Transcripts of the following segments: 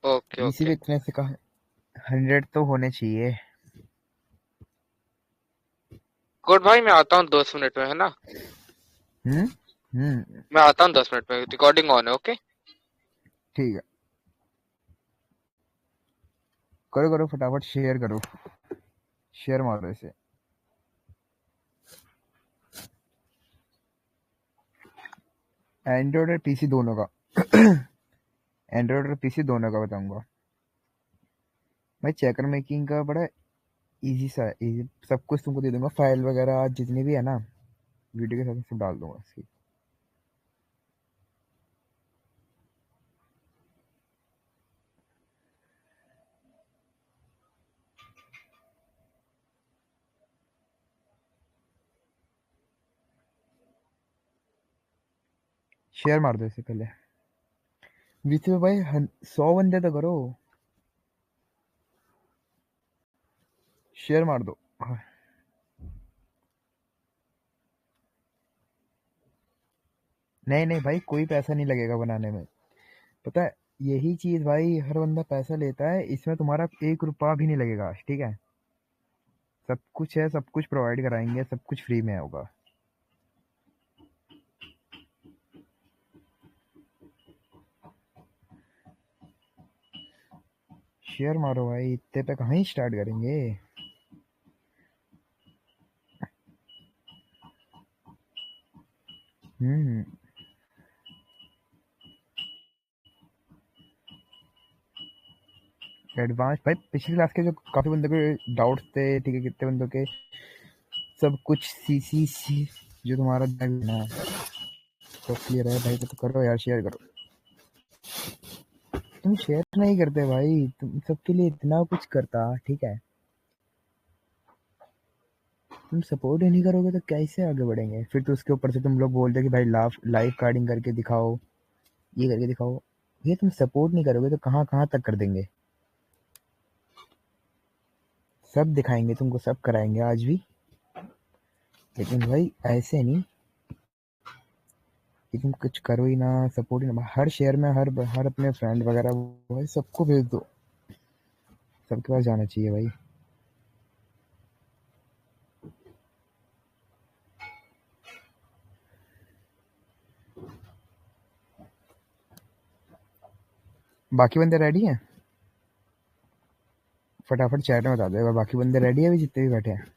Okay इसी okay. भी इतने से कहा 100 तो होने चाहिए। गुड भाई, मैं आता हूँ 10 मिनट में, है ना? हम्म। हम्म। मैं आता हूँ 10 मिनट में, रिकॉर्डिंग ऑन है, ओके। ठीक है, करो करो फटाफट, शेयर करो, शेयर मारो इसे। एंड्रॉयड और पीसी दोनों का। एंड्रॉयड और पीसी दोनों का बताऊंगा भाई। चेकर मेकिंग का बड़ा इजी सा है, इजी सब कुछ तुमको दे दूंगा, फाइल वगैरह जितनी भी है ना, वीडियो के साथ सब डाल दूंगा इसकी। शेयर मार दो इसे पहले। विथे भाई 100 बंदे तो करो, शेयर मार दो। नहीं नहीं भाई, कोई पैसा नहीं लगेगा बनाने में, पता है। यही चीज भाई हर बंदा पैसा लेता है, इसमें तुम्हारा 1 रुपया भी नहीं लगेगा, ठीक है। सब कुछ है, सब कुछ प्रोवाइड कराएंगे, सब कुछ फ्री में होगा। शेयर मारो भाई, इतने पे कहाँ ही स्टार्ट करेंगे। हम्म। एडवांस भाई, पिछली क्लास के जो काफी बंदों के डाउट्स थे, ठीक है, कितने बंदों के सब कुछ सी जो तुम्हारा ना सब क्लियर है भाई, तो करो यार, शेयर करो। तुम शेयर नहीं करते भाई, तुम सबके लिए इतना कुछ करता, ठीक है। तुम सपोर्ट ही नहीं करोगे तो कैसे आगे बढ़ेंगे? फिर तो उसके ऊपर से तुम लोग बोलते कि भाई लाइव कार्डिंग करके दिखाओ, ये करके दिखाओ। ये तुम सपोर्ट नहीं करोगे तो कहाँ कहाँ तक कर देंगे। सब दिखाएंगे तुमको, सब कराएंगे आज भी, लेकिन भाई ऐसे नहीं कि तुम कुछ करो ही ना, सपोर्ट ही ना। हर शेयर में हर हर अपने फ्रेंड वगैरह भाई सबको भेज दो, सबके पास जाना चाहिए भाई। बाकी बंदे रेडी हैं? फटाफट चैट में बता दो, अगर बाकी बंदे रेडी है भी, जितने भी बैठे हैं।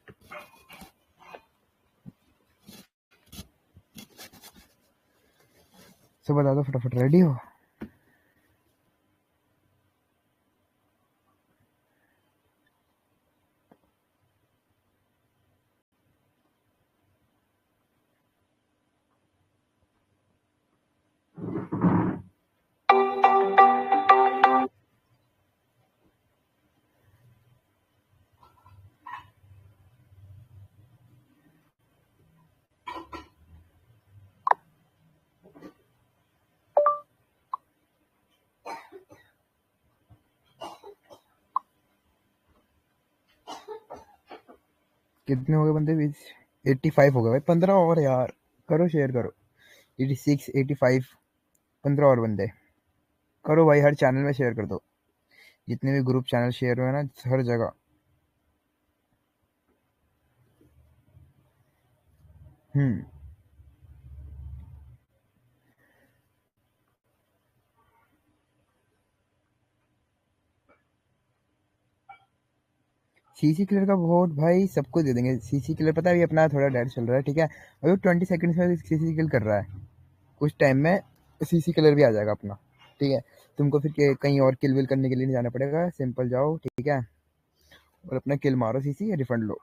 सब बता दो फटाफट, रेडी हो? कितने हो गए बंदे? 85 हो गए भाई, 15 और यार, करो शेयर करो। 86, 85, 15 और बंदे करो भाई, हर चैनल में शेयर कर दो, जितने भी ग्रुप चैनल शेयर हुए ना, हर जगह। हम्म। सीसी किलर का वोट भाई सबको दे देंगे। सीसी किलर पता है अभी अपना थोड़ा डेड चल रहा है, ठीक है। अभी 20 सेकंड में सीसी किल कर रहा है, कुछ टाइम में सीसी किलर भी आ जाएगा अपना, ठीक है। तुमको फिर कहीं और किल विल करने के लिए नहीं जाना पड़ेगा, सिंपल जाओ, ठीक है, और अपना किल मारो, सीसी रिफंड लो।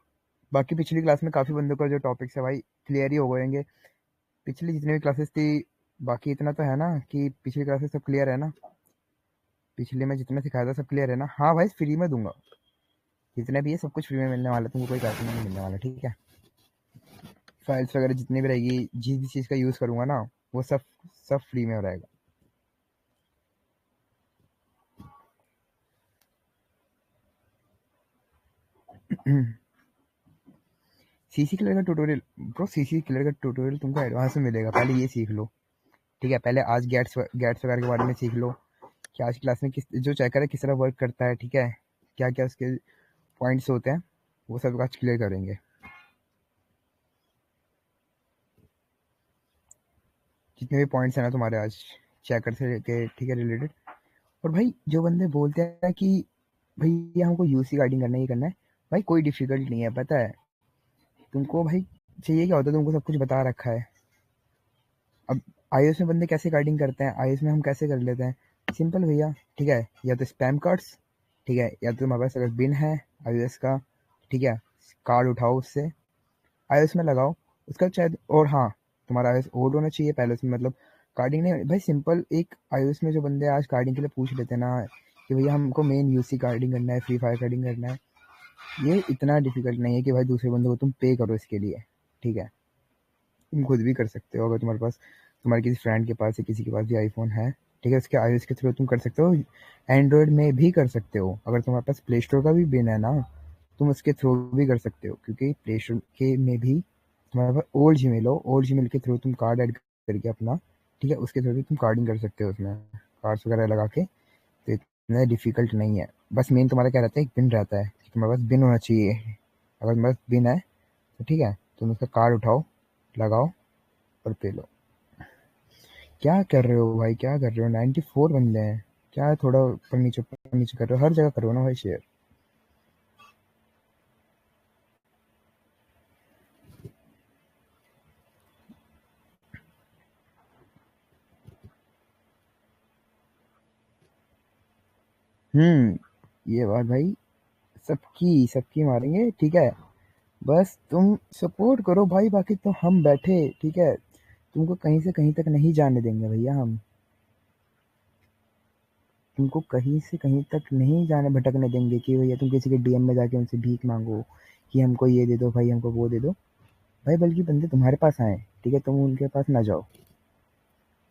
बाकी पिछली क्लास में काफ़ी बंदों का जो टॉपिक्स है भाई क्लियर ही हो गएंगे, पिछली जितनी भी क्लासेस थी। बाकी इतना तो है ना कि पिछली क्लासेस सब क्लियर है ना, पिछले में जितना सिखाया था सब क्लियर है ना। हाँ भाई, फ्री में दूंगा, जितने भी है सब कुछ फ्री में मिलने वाला है, तुमको कोई पैसा नहीं मिलने वाला, ठीक है। फाइल्स वगैरह जितनी भी रहेगी, जिस भी चीज़ का यूज़ करूंगा ना, वो सब सब फ्री में हो रहेगा। सीसी किलर का ट्यूटोरियल ब्रो, सीसी किलर का ट्यूटोरियल तुमको एडवांस में मिलेगा, पहले ये सीख लो, ठीक है। पहले आज गैट्स गैट्स वगैरह के बारे में सीख लो, कि आज क्लास में किस जो चेकर है किस तरह वर्क करता है, ठीक है, क्या क्या उसके पॉइंट्स होते हैं, वो सब आज क्लियर करेंगे। जितने भी पॉइंट्स हैं ना तुम्हारे आज चेकर से लेके, ठीक है, रिलेटेड। और भाई जो बंदे बोलते हैं कि भैया हमको यूसी गाइडिंग करना ही करना है, भाई कोई डिफिकल्ट नहीं है, पता है तुमको भाई चाहिए क्या होता है, तुमको सब कुछ बता रखा है। अब आईओएस में बंदे कैसे गाइडिंग करते हैं, आईओएस में हम कैसे कर लेते हैं, सिंपल भैया, ठीक है, या तो स्पैम कार्ड्स, ठीक है, या तो तुम्हारे पास अगर बिन है आईओएस का, ठीक है, कार्ड उठाओ उससे आईओएस में लगाओ उसका शायद। और हाँ, तुम्हारा आईओएस ओल्ड होना चाहिए पहले उसमें, मतलब कार्डिंग नहीं भाई, सिंपल एक आईओएस में जो बंदे आज कार्डिंग के लिए पूछ लेते हैं ना कि भैया हमको मेन यूसी कार्डिंग करना है, फ्री फायर कार्डिंग करना है, ये इतना डिफिकल्ट नहीं है कि भाई दूसरे बंदे को तुम पे करो इसके लिए, ठीक है, तुम खुद भी कर सकते हो। अगर तुम्हारे पास, तुम्हारे किसी फ्रेंड के पास या किसी के पास भी आईफोन है, ठीक है, उसके आईओएस के थ्रू तुम कर सकते हो, एंड्रॉयड में भी कर सकते हो। अगर तुम्हारे पास प्ले स्टोर का भी बिन है ना, तुम उसके थ्रू भी कर सकते हो, क्योंकि प्ले स्टोर के में भी तुम्हारे पास ओल्ड जीमेल हो, ओल्ड जीमेल के थ्रू तुम कार्ड ऐड करके अपना, ठीक है, उसके थ्रू भी तुम कार्डिंग कर सकते हो उसमें, कार्ड्स वगैरह लगा के। तो इतना डिफिकल्ट नहीं है, बस मेन तुम्हारा क्या रहता है, एक बिन रहता है कि तुम्हारे पास बिन होना चाहिए। अगर तुम्हारे पास बिन है तो ठीक है, तुम उसका कार्ड उठाओ, लगाओ और पे लो। क्या कर रहे हो भाई, क्या कर रहे हो, 94 बंदे हैं, क्या थोड़ा ऊपर नीचे कर रहे हो, हर जगह करो ना भाई शेयर। ये बात भाई, सबकी सबकी मारेंगे, ठीक है, बस तुम सपोर्ट करो भाई, बाकी तो हम बैठे, ठीक है, तुमको कहीं से कहीं तक नहीं जाने देंगे भैया हम, तुमको कहीं से कहीं तक नहीं जाने भटकने देंगे कि भैया तुम किसी के डीएम में जाके उनसे भीख मांगो कि हमको ये दे दो भाई, हमको वो दे दो भाई, बल्कि बंदे तुम्हारे पास आए, ठीक है, तुम उनके पास ना जाओ,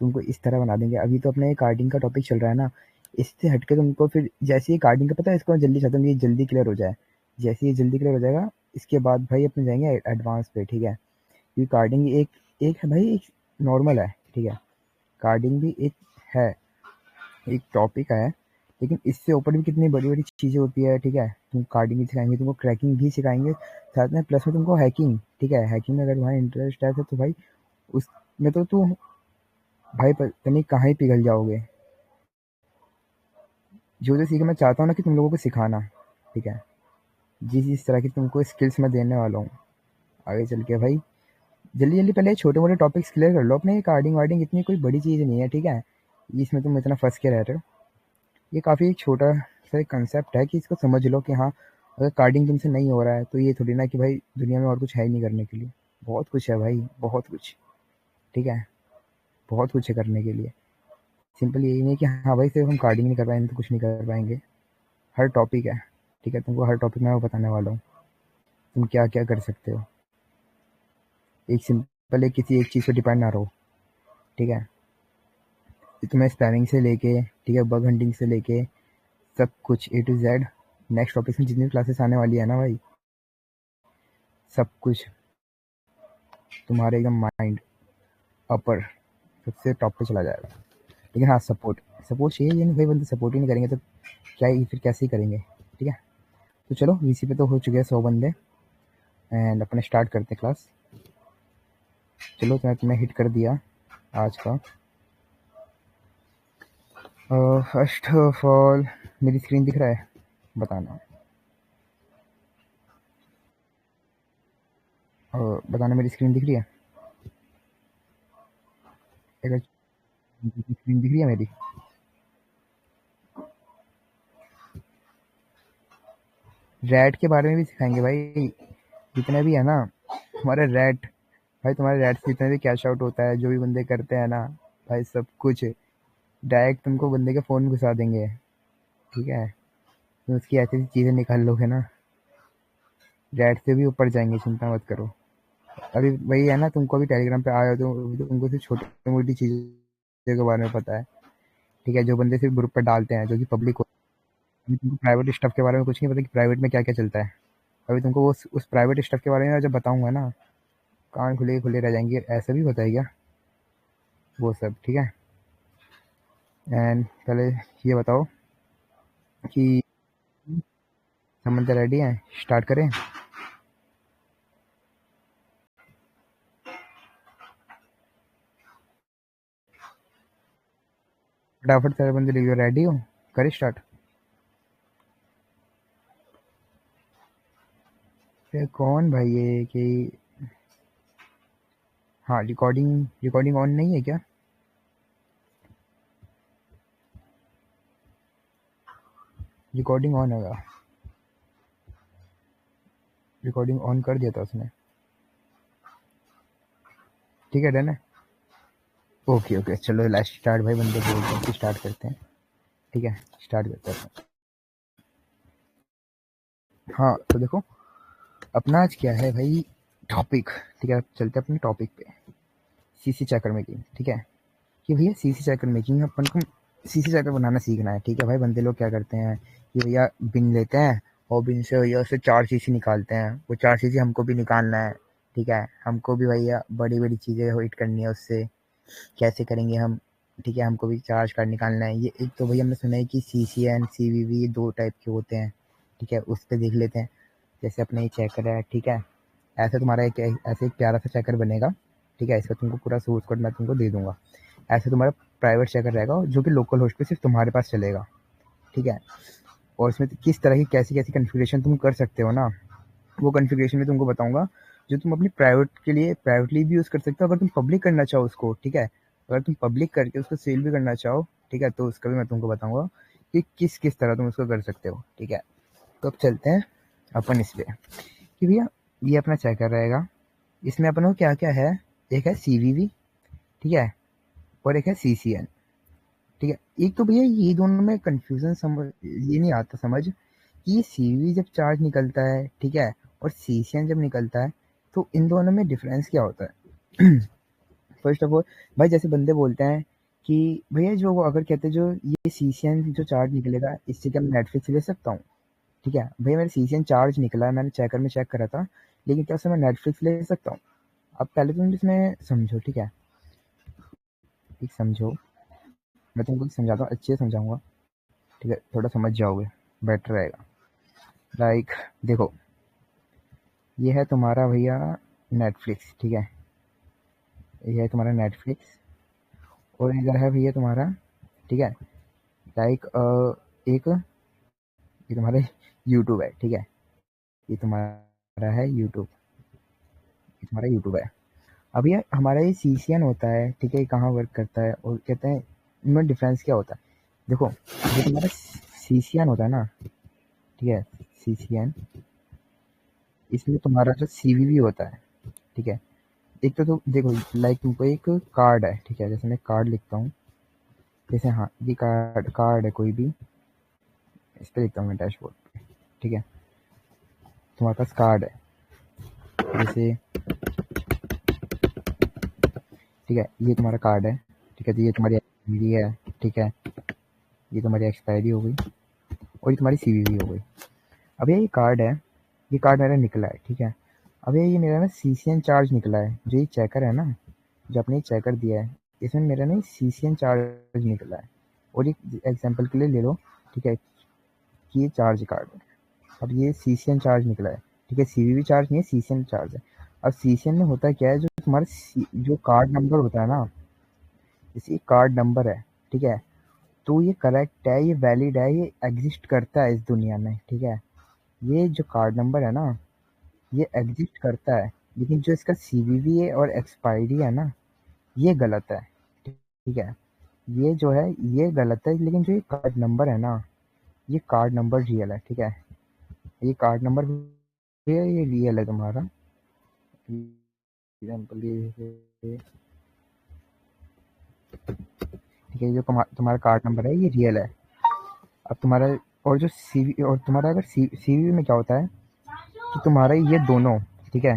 तुमको इस तरह बना देंगे। अभी तो अपना ये कार्डिंग का टॉपिक चल रहा है ना, इससे हटके तुमको फिर जैसे ही कार्डिंग का, पता है इसको मैं जल्दी चाहता हूँ ये जल्दी क्लियर हो जाए, जैसे ये जल्दी क्लियर हो जाएगा इसके बाद भाई अपने जाएंगे एडवांस पे, ठीक है, ये कार्डिंग एक एक है भाई, एक नॉर्मल है, ठीक है, कार्डिंग भी एक है, एक टॉपिक है, लेकिन इससे ऊपर भी कितनी बड़ी बड़ी चीज़ें होती है, ठीक है, तुम कार्डिंग भी सिखाएंगे, तुमको क्रैकिंग भी सिखाएंगे साथ में, प्लस में तुमको हैकिंग, ठीक है, हैकिंग में अगर तुम्हारा इंटरेस्ट है तो भाई उसमें तो तू भाई पता नहीं कहाँ ही पिघल जाओगे। जो जो सीख मैं चाहता हूँ ना कि तुम लोगों को सिखाना, ठीक है, जिस जिस तरह की तुमको स्किल्स मैं देने वाला हूँ आगे चल के भाई, जल्दी जल्दी पहले छोटे मोटे टॉपिक्स क्लियर कर लो अपने। कार्डिंग वार्डिंग इतनी कोई बड़ी चीज़ नहीं है, ठीक है, इसमें तुम इतना फंस के रह रहे हो, ये काफ़ी एक छोटा सा एक कंसेप्ट है कि इसको समझ लो कि हाँ, अगर कार्डिंग तुमसे नहीं हो रहा है तो ये थोड़ी ना कि भाई दुनिया में और कुछ है ही नहीं करने के लिए, बहुत कुछ है भाई, बहुत कुछ, ठीक है, बहुत कुछ है करने के लिए। सिंपल यही नहीं कि हाँ भाई सिर्फ हम कार्डिंग नहीं कर पाएंगे तो कुछ नहीं कर पाएंगे, हर टॉपिक है, ठीक है, तुमको हर टॉपिक में मैं बताने वाला हूँ तुम क्या क्या कर सकते हो। एक सिंपल एक किसी एक चीज़ पे डिपेंड ना रहो, ठीक है, ये तुम्हें स्पैमिंग से लेके, ठीक है, बग हंटिंग से लेके सब कुछ ए टू जेड, नेक्स्ट टॉपिक में जितनी क्लासेस आने वाली है ना भाई, सब कुछ तुम्हारे एकदम माइंड अपर सबसे टॉप पे चला जाएगा। लेकिन हाँ, सपोर्ट सपोर्ट चाहिए, ये नहीं भाई बंदे सपोर्ट ही नहीं करेंगे तो क्या ही फिर कैसे ही करेंगे, ठीक है। तो चलो वीसी पे तो हो चुके हैं 100 बंदे, एंड अपने स्टार्ट करते क्लास। चलो तो मैं तुम्हें हिट कर दिया आज का। फर्स्ट ऑफ ऑल मेरी स्क्रीन दिख रहा है, बताना, बताना मेरी स्क्रीन दिख रही है, अगर स्क्रीन दिख रही है मेरी। रैट के बारे में भी सिखाएंगे भाई, जितने भी है ना हमारे रैट, भाई तुम्हारे रैट से जितने भी कैश आउट होता है जो भी बंदे करते हैं ना भाई, सब कुछ डायरेक्ट तुमको बंदे के फ़ोन में घुसा देंगे, ठीक है, तुम उसकी ऐसी ऐसी चीज़ें निकाल लोगे ना, रैट से भी ऊपर जाएंगे, चिंता मत करो। अभी वही है ना, तुमको अभी टेलीग्राम पे आया हो तो तुमको सिर्फ छोटी मोटी चीज़ों के बारे में पता है, ठीक है, जो बंदे सिर्फ ग्रुप पर डालते हैं जो कि पब्लिक हो, अभी तुमको प्राइवेट स्टफ के बारे में कुछ नहीं पता कि प्राइवेट में क्या क्या चलता है। अभी तुमको वो उस प्राइवेट स्टफ के बारे में जब बताऊंगा ना, कान खुले खुले रह जाएंगे, ऐसा भी होता है क्या, वो सब, ठीक है। एंड पहले ये बताओ कि समंदर रेडी है, स्टार्ट करें? फटाफट सारे बंदे लिखो, रेडी हो? करें स्टार्ट? कौन भाई ये कि हाँ, रिकॉर्डिंग रिकॉर्डिंग ऑन नहीं है क्या? रिकॉर्डिंग ऑन होगा, रिकॉर्डिंग ऑन कर दिया था उसने। ठीक है, डन है। ओके ओके, चलो लास्ट स्टार्ट भाई, बंदे बोलते हैं कि स्टार्ट करते हैं। ठीक है, स्टार्ट करते हैं। हाँ तो देखो, अपना आज क्या है भाई टॉपिक। ठीक है, चलते हैं अपने टॉपिक पे, सीसी चेकर मेकिंग। ठीक है, कि भैया सीसी चेकर मेकिंग में अपन को सीसी चेकर बनाना सीखना है। ठीक है भाई, बंदे लोग क्या करते हैं कि भैया बिन लेते हैं और बिन से भैया उससे 4 सीसी निकालते हैं। वो 4 सीसी हमको भी निकालना है। ठीक है, हमको भी भैया बड़ी बड़ी चीज़ें हिट करनी है उससे। कैसे करेंगे हम? ठीक है, हमको भी चार्ज कार्ड निकालना है। ये एक तो भैया हमने सुना है कि C C N C V V दो टाइप के होते हैं। ठीक है, उस पर देख लेते हैं। जैसे अपना ये चेकर है, ठीक है, ऐसे तुम्हारा एक ऐसे एक प्यारा सा चेकर बनेगा। ठीक है, इसका तुमको पूरा सोर्स कोड मैं तुमको दे दूंगा। ऐसे तुम्हारा प्राइवेट चेकर रहेगा जो कि लोकल होस्ट पे सिर्फ तुम्हारे पास चलेगा। ठीक है, और इसमें किस तरह की कैसी कैसी कन्फिग्रेशन तुम कर सकते हो ना, वो कन्फिग्रेशन में तुमको बताऊंगा, जो तुम अपनी प्राइवेट के लिए प्राइवेटली भी यूज़ कर सकते हो अगर तुम पब्लिक करना चाहो उसको। ठीक है, अगर तुम पब्लिक करके उसको सेल भी करना चाहो, ठीक है, तो उसका भी मैं तुमको बताऊंगा कि किस किस तरह तुम उसको कर सकते हो। ठीक है, तो अब चलते हैं अपन इस पे कि भैया ये अपना चेकर रहेगा। इसमें अपन को क्या क्या है, एक है सी वी वी, ठीक है, और एक है सी सी एन। ठीक है, एक तो भैया ये दोनों में कंफ्यूजन समझ ये नहीं आता समझ कि ये सीवी जब चार्ज निकलता है, ठीक है, और सीसीएन जब निकलता है, तो इन दोनों में डिफरेंस क्या होता है? फर्स्ट ऑफ ऑल भाई, जैसे बंदे बोलते हैं कि भैया जो वो अगर कहते हैं जो ये सीसीएन जो चार्ज निकलेगा इससे क्या मैं नेटफ्लिक्स ले सकता हूँ? ठीक है भैया, मेरा सीसीएन चार्ज निकला है, मैंने चेकर में चेक करा था, लेकिन क्या उससे मैं नेटफ्लिक्स ले सकता हूँ? अब पहले तुम इसमें समझो। ठीक है, एक समझो, मैं तुमको समझाता हूँ, अच्छे से समझाऊंगा। ठीक है, थोड़ा समझ जाओगे, बेटर रहेगा। लाइक देखो, ये है तुम्हारा भैया नेटफ्लिक्स। ठीक है, ये है तुम्हारा नेटफ्लिक्स, और इधर है भैया तुम्हारा, ठीक है, लाइक एक ये तुम्हारा यूट्यूब है। ठीक है, ये तुम्हारा है यूट्यूब, ये तुम्हारा यूट्यूब है। अब ये हमारा ये सीसीएन होता है, ठीक है, ये कहाँ वर्क करता है और कहते हैं इनमें डिफरेंस क्या होता है? देखो, जो तुम्हारा सीसीएन होता है ना, ठीक है, सीसीएन, इसमें तुम्हारा जो सीवीवी होता है, ठीक है, एक तो देखो, लाइक तुमको एक कार्ड है, ठीक है, जैसे मैं कार्ड लिखता हूँ, जैसे हाँ ये कार्ड कार्ड है कोई भी, इस पर लिखता हूँ मैं डैशबोर्ड पे। ठीक है, तुम्हारे पास कार्ड है, जैसे ठीक है, ये तुम्हारा कार्ड है। ठीक है, तो ये तुम्हारी एक्सपायरी है। ठीक है, ये तुम्हारी एक्सपायरी हो गई और ये तुम्हारी सीवीवी हो गई। अब ये कार्ड है, ये कार्ड मेरा निकला है। ठीक है, अब ये मेरा ना सीसीएन चार्ज निकला है, जो ये चेकर है ना, जो आपने चेकर दिया है, इसमें मेरा ना सीसीएन चार्ज निकला है। और एक एग्जांपल के लिए ले लो, ठीक है, कि ये चार्ज कार्ड है। अब ये सीसीएन चार्ज निकला है, ठीक है, सीवीवी चार्ज नहीं है, सीसीएन चार्ज है। अब सीसीएन में होता क्या है, जो तुम्हारा जो कार्ड नंबर होता है ना, जैसे कार्ड नंबर है, ठीक है, तो ये करेक्ट है, ये वैलिड है, ये एग्जिस्ट करता है इस दुनिया में। ठीक है, ये जो कार्ड नंबर है ना, ये एग्जिस्ट करता है, लेकिन जो इसका सीवीवी है और एक्सपायरी है ना, ये गलत है। ठीक है, ये जो है ये गलत है, लेकिन जो ये कार्ड नंबर है ना, ये कार्ड नंबर रियल है। ठीक है, ये कार्ड नंबर भी है, ये रियल है तुम्हारा। एग्जाम्पल ये, ठीक है, जो तुम्हारा कार्ड नंबर है ये रियल है। अब तुम्हारा और जो सीवी और तुम्हारा अगर सीवी में क्या होता है कि तुम्हारा ये दोनों, ठीक है,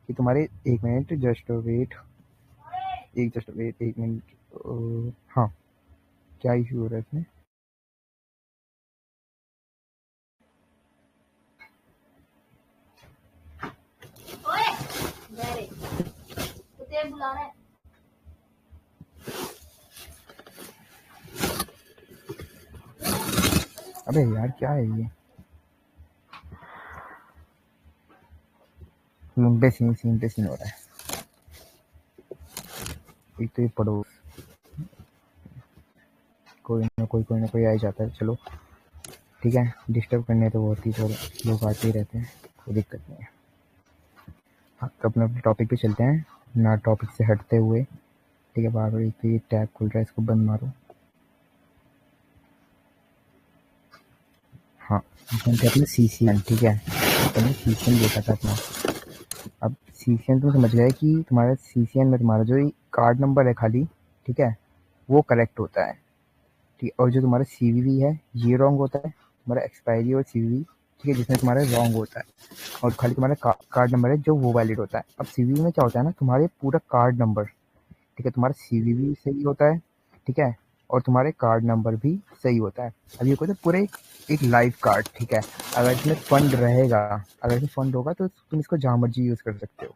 कि तुम्हारे एक मिनट जस्ट वेट, एक मिनट, हाँ, क्या इशू हो रहा है इसमें? अबे यार क्या है ये, सीन पे सीन हो रहा है। एक तो ये पढ़ो, कोई ना कोई आ ही जाता है। चलो ठीक है, डिस्टर्ब करने तो बहुत ही थोड़े लोग आते ही रहते हैं, कोई दिक्कत नहीं है। हाँ, तो अपने अपने टॉपिक पे चलते हैं ना, टॉपिक से हटते हुए। ठीक है, बार बार एक तो ये टैब खुल रहा है, इसको बंद मारो। हाँ, अपन थे अपने सीसीएन। ठीक है, अपने सीसीएन देखा था अपना। अब सीसीएन तुम समझ गए कि तुम्हारा सीसीएन में तुम्हारा जो कार्ड नंबर है खाली, ठीक है, वो करेक्ट होता है। ठीक है, और जो तुम्हारा सीवीवी है ये रॉन्ग होता है, तुम्हारा एक्सपायरी और सीवीवी, ठीक है, जिसमें तुम्हारा रॉन्ग होता है। और खाली तुम्हारा कार्ड नंबर है जो वो वैलिड होता है। अब सीवीवी में क्या होता है ना, तुम्हारे पूरा कार्ड नंबर, ठीक है, तुम्हारा सीवीवी सही होता है, ठीक है, और तुम्हारे कार्ड नंबर भी सही होता है। अब ये कहते हैं पूरे एक लाइव कार्ड, ठीक है, अगर इसमें फंड रहेगा, अगर इसमें फंड होगा तो तुम इसको जहाँ मर्जी यूज़ कर सकते हो।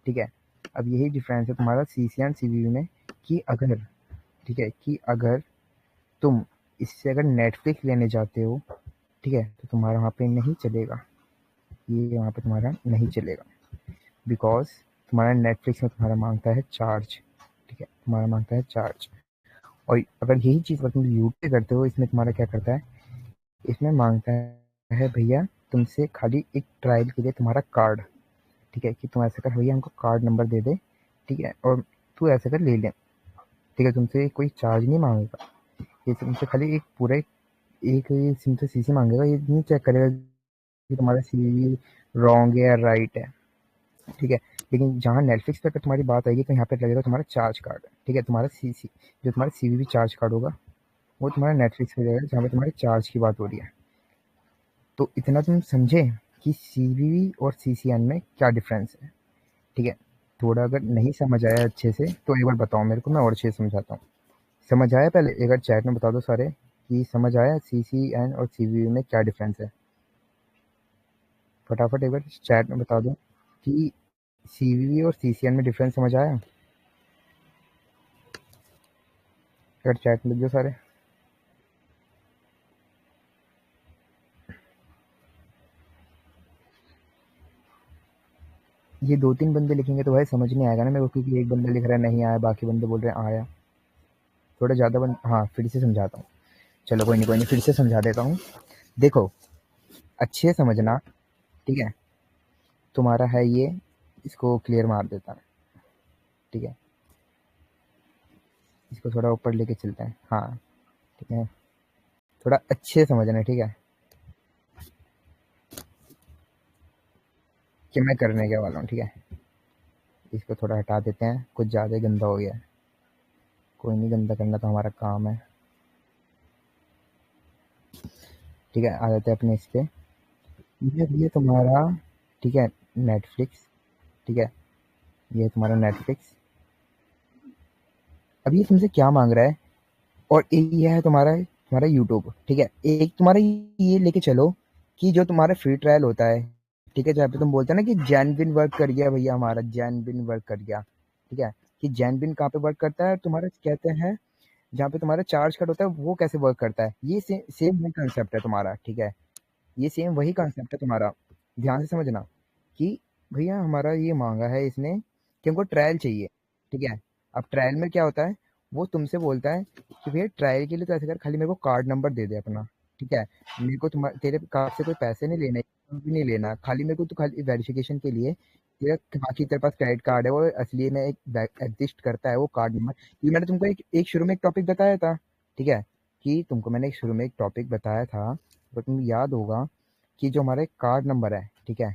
ठीक है, अब यही डिफरेंस है तुम्हारा सीसी एंड सीवीवी में, कि अगर, ठीक है, कि अगर तुम इससे अगर नेटफ्लिक्स लेने जाते हो, ठीक है, तो तुम्हारा वहाँ पे नहीं चलेगा, ये वहाँ पे तुम्हारा नहीं चलेगा, बिकॉज तुम्हारा नेटफ्लिक्स में तुम्हारा मांगता है चार्ज। ठीक है, तुम्हारा मांगता है चार्ज। और अगर यही चीज़ अगर तुम यूट्यूब पे करते हो, इसमें तुम्हारा क्या करता है, इसमें मांगता है भैया तुमसे खाली एक ट्रायल के लिए तुम्हारा कार्ड। ठीक है, कि तुम ऐसा कर भैया हमको कार्ड नंबर दे दे, ठीक है, और तू ऐसा कर ले ले। ठीक है, तुमसे कोई चार्ज नहीं मांगेगा, ये तुमसे खाली एक पूरा एक सिम से सीसी मांगेगा, ये नहीं चेक करेगा कि तुम्हारा सीवी रॉन्ग है या राइट है। ठीक है, लेकिन जहाँ नेटफ्लिक्स पे अगर तुम्हारी बात आएगी तो यहाँ पे लगेगा तुम्हारा चार्ज कार्ड। ठीक है, तुम्हारा सीसी जो तुम्हारा सीवीवी चार्ज कार्ड होगा वो तुम्हारा नेटफ्लिक्स पे रहेगा, जहाँ पे तुम्हारे चार्ज की बात हो रही है। तो इतना तुम समझे कि सीवीवी और सीसीएन में क्या डिफरेंस है। ठीक है, थोड़ा अगर नहीं समझ आया अच्छे से तो एक बार बताओ मेरे को, मैं और अच्छे से समझाता हूँ। समझ आया? पहले एक बार चैट में बता दो सारे कि समझ आया सीसीएन और सीवीवी में क्या डिफरेंस है। फटाफट एक बार चैट में बता दो कि सीवीवी और सीसीएन में डिफरेंस समझ आया। अगर चैट में लिख दो सारे। ये 2-3 बंदे लिखेंगे तो भाई समझ नहीं आएगा ना मेरे को, क्योंकि एक बंदा लिख रहा है नहीं आया, बाकी बंदे बोल रहे हैं आया। थोड़ा ज़्यादा हाँ, फिर से समझाता हूँ। चलो कोई नहीं, फिर से समझा देता हूँ। देखो, अच्छे से समझना। ठीक है, तुम्हारा है ये, इसको क्लियर मार देता है। ठीक है, इसको थोड़ा ऊपर लेके चलते हैं। हाँ, ठीक है, थोड़ा अच्छे से समझना। ठीक है, कि मैं करने क्या वाला हूँ। ठीक है, इसको थोड़ा हटा देते हैं, कुछ ज़्यादा गंदा हो गया है। कोई नहीं, गंदा करना तो हमारा काम है। ठीक है, आ जाते हैं अपने इस पे। ये तुम्हारा, ठीक है, नेटफ्लिक्स। ठीक है, ये तुम्हारा नेटफ्लिक्स। अब ये तुमसे क्या मांग रहा है, और एक ये है तुम्हारा तुम्हारा यूट्यूब। ठीक है, एक तुम्हारा ये लेके चलो कि जो तुम्हारा फ्री ट्रायल होता है, ठीक है, जहाँ पे तुम बोलते हैं ना कि जैनविन वर्क कर गया भैया, हमारा जैनविन वर्क कर गया। ठीक है, कि जैनविन कहाँ पे वर्क करता है, तुम्हारा कहते हैं जहाँ पे तुम्हारा चार्ज कट होता है वो कैसे वर्क करता है, ये सेम वही कंसेप्ट है तुम्हारा। ठीक है, ये सेम वही कंसेप्ट है तुम्हारा। ध्यान से समझना कि भैया हमारा ये मांगा है इसने कि हमको ट्रायल चाहिए। ठीक है, अब ट्रायल में क्या होता है, वो तुमसे बोलता है कि भैया ट्रायल के लिए तो ऐसे कर, खाली मेरे को कार्ड नंबर दे दे अपना। ठीक है, मेरे को तेरे कार्ड से कोई पैसे नहीं लेने, कुछ भी नहीं लेना, खाली मेरे को तो खाली वेरिफिकेशन के लिए तेरा, बाकी तेरे पास क्रेडिट कार्ड है वो असली में एक एग्जिस्ट करता है वो कार्ड नंबर। ये मैंने तुमको एक शुरू में एक टॉपिक बताया था। ठीक है, कि तुमको मैंने एक शुरू में एक टॉपिक बताया था, तो तुम्हें याद होगा कि जो हमारा एक कार्ड नंबर है, ठीक है,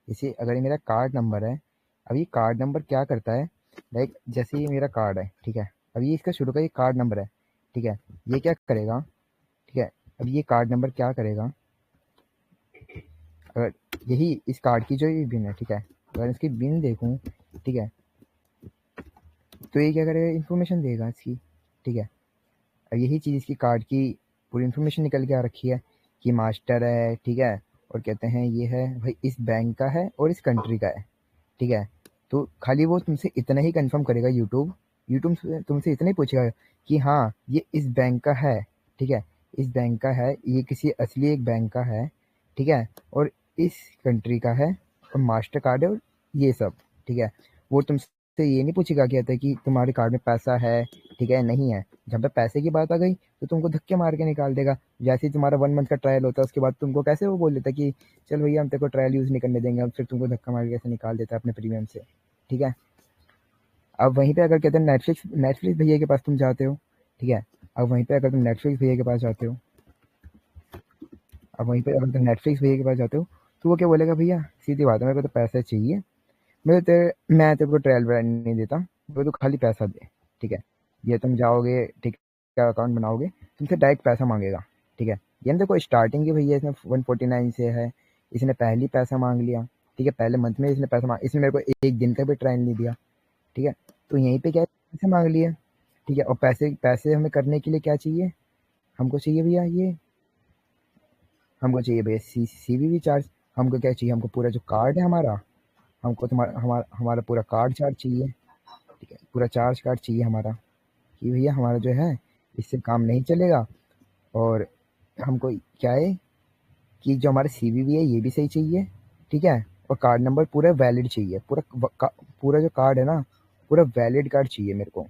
जैसे अगर ये मेरा कार्ड नंबर है, अब ये कार्ड नंबर क्या करता है, लाइक जैसे ये मेरा कार्ड है, ठीक है, अब ये इसका शुरू का ये कार्ड नंबर है। ठीक है, ये क्या करेगा, ठीक है, अब ये कार्ड नंबर क्या करेगा, अगर यही इस कार्ड की जो ये बिन है, ठीक है, अगर इसकी बिन देखूं, ठीक है, तो ये क्या करेगा, इन्फॉर्मेशन देगा इसकी। ठीक है, अब यही चीज़ इसकी कार्ड की पूरी इन्फॉर्मेशन निकल के आ रखी है कि मास्टर है, ठीक है, और कहते हैं ये है भाई इस बैंक का है और इस कंट्री का है। ठीक है, तो खाली वो तुमसे इतना ही कंफर्म करेगा, यूट्यूब यूट्यूब तुमसे इतना ही पूछेगा कि हाँ ये इस बैंक का है, ठीक है, इस बैंक का है, ये किसी असली एक बैंक का है, ठीक है, और इस कंट्री का है, और मास्टर कार्ड है, और ये सब, ठीक है। वो तुमसे ये नहीं पूछेगा क्या था कि तुम्हारे कार्ड में पैसा है, ठीक है, नहीं है। जब पे पैसे की बात आ गई तो तुमको धक्के मार के निकाल देगा। जैसे ही तुम्हारा 1 मंथ का ट्रायल होता है, उसके बाद तुमको कैसे वो बोल देता है कि चल भैया हम तेरे को ट्रायल यूज़ नहीं करने देंगे, अब फिर तुमको धक्का मार के कैसे निकाल देता है अपने प्रीमियम से, ठीक है। अब वहीं पे अगर कहते हैं नेटफ्लिक्स नेटफ्लिक्स भैया के पास तुम जाते हो, ठीक है, अब वहीं पे अगर तुम नेटफ्लिक्स भैया के पास जाते हो, अब वहीं पे अगर तुम नेटफ्लिक्स भैया के पास जाते हो, तो वो क्या बोलेगा, भैया सीधी बात है, मेरे को तो पैसे चाहिए, मैं तेरे को ट्रायल ब्रांड नहीं देता, मेरे को तो खाली पैसा दे, ठीक है। ये तुम जाओगे, ठीक है, अकाउंट बनाओगे, तुमसे डायरेक्ट पैसा मांगेगा, ठीक है। ये देखो स्टार्टिंग ही भैया इसने 149 से है, इसने पहले ही पैसा मांग लिया, ठीक है, पहले मंथ में इसने पैसा मांग, इसने मेरे को एक दिन का भी ट्रायल नहीं दिया, ठीक है। तो यहीं पे क्या है, पैसे मांग लिए, ठीक है, और पैसे पैसे हमें करने के लिए क्या चाहिए, हमको चाहिए भैया ये, हमको चाहिए भैया सीवीवी चार्ज, हमको क्या चाहिए, हमको पूरा जो कार्ड है हमारा, हमको तुम्हारा हमारा हमारा पूरा कार्ड चार्ज चाहिए, ठीक है, पूरा चार्ज कार्ड चाहिए हमारा, कि भैया हमारा जो है इससे काम नहीं चलेगा। और हमको क्या है कि जो हमारा सीवीवी है ये भी सही चाहिए, ठीक है, और कार्ड नंबर पूरा वैलिड चाहिए, पूरा जो कार्ड है ना, पूरा वैलिड कार्ड चाहिए मेरे को।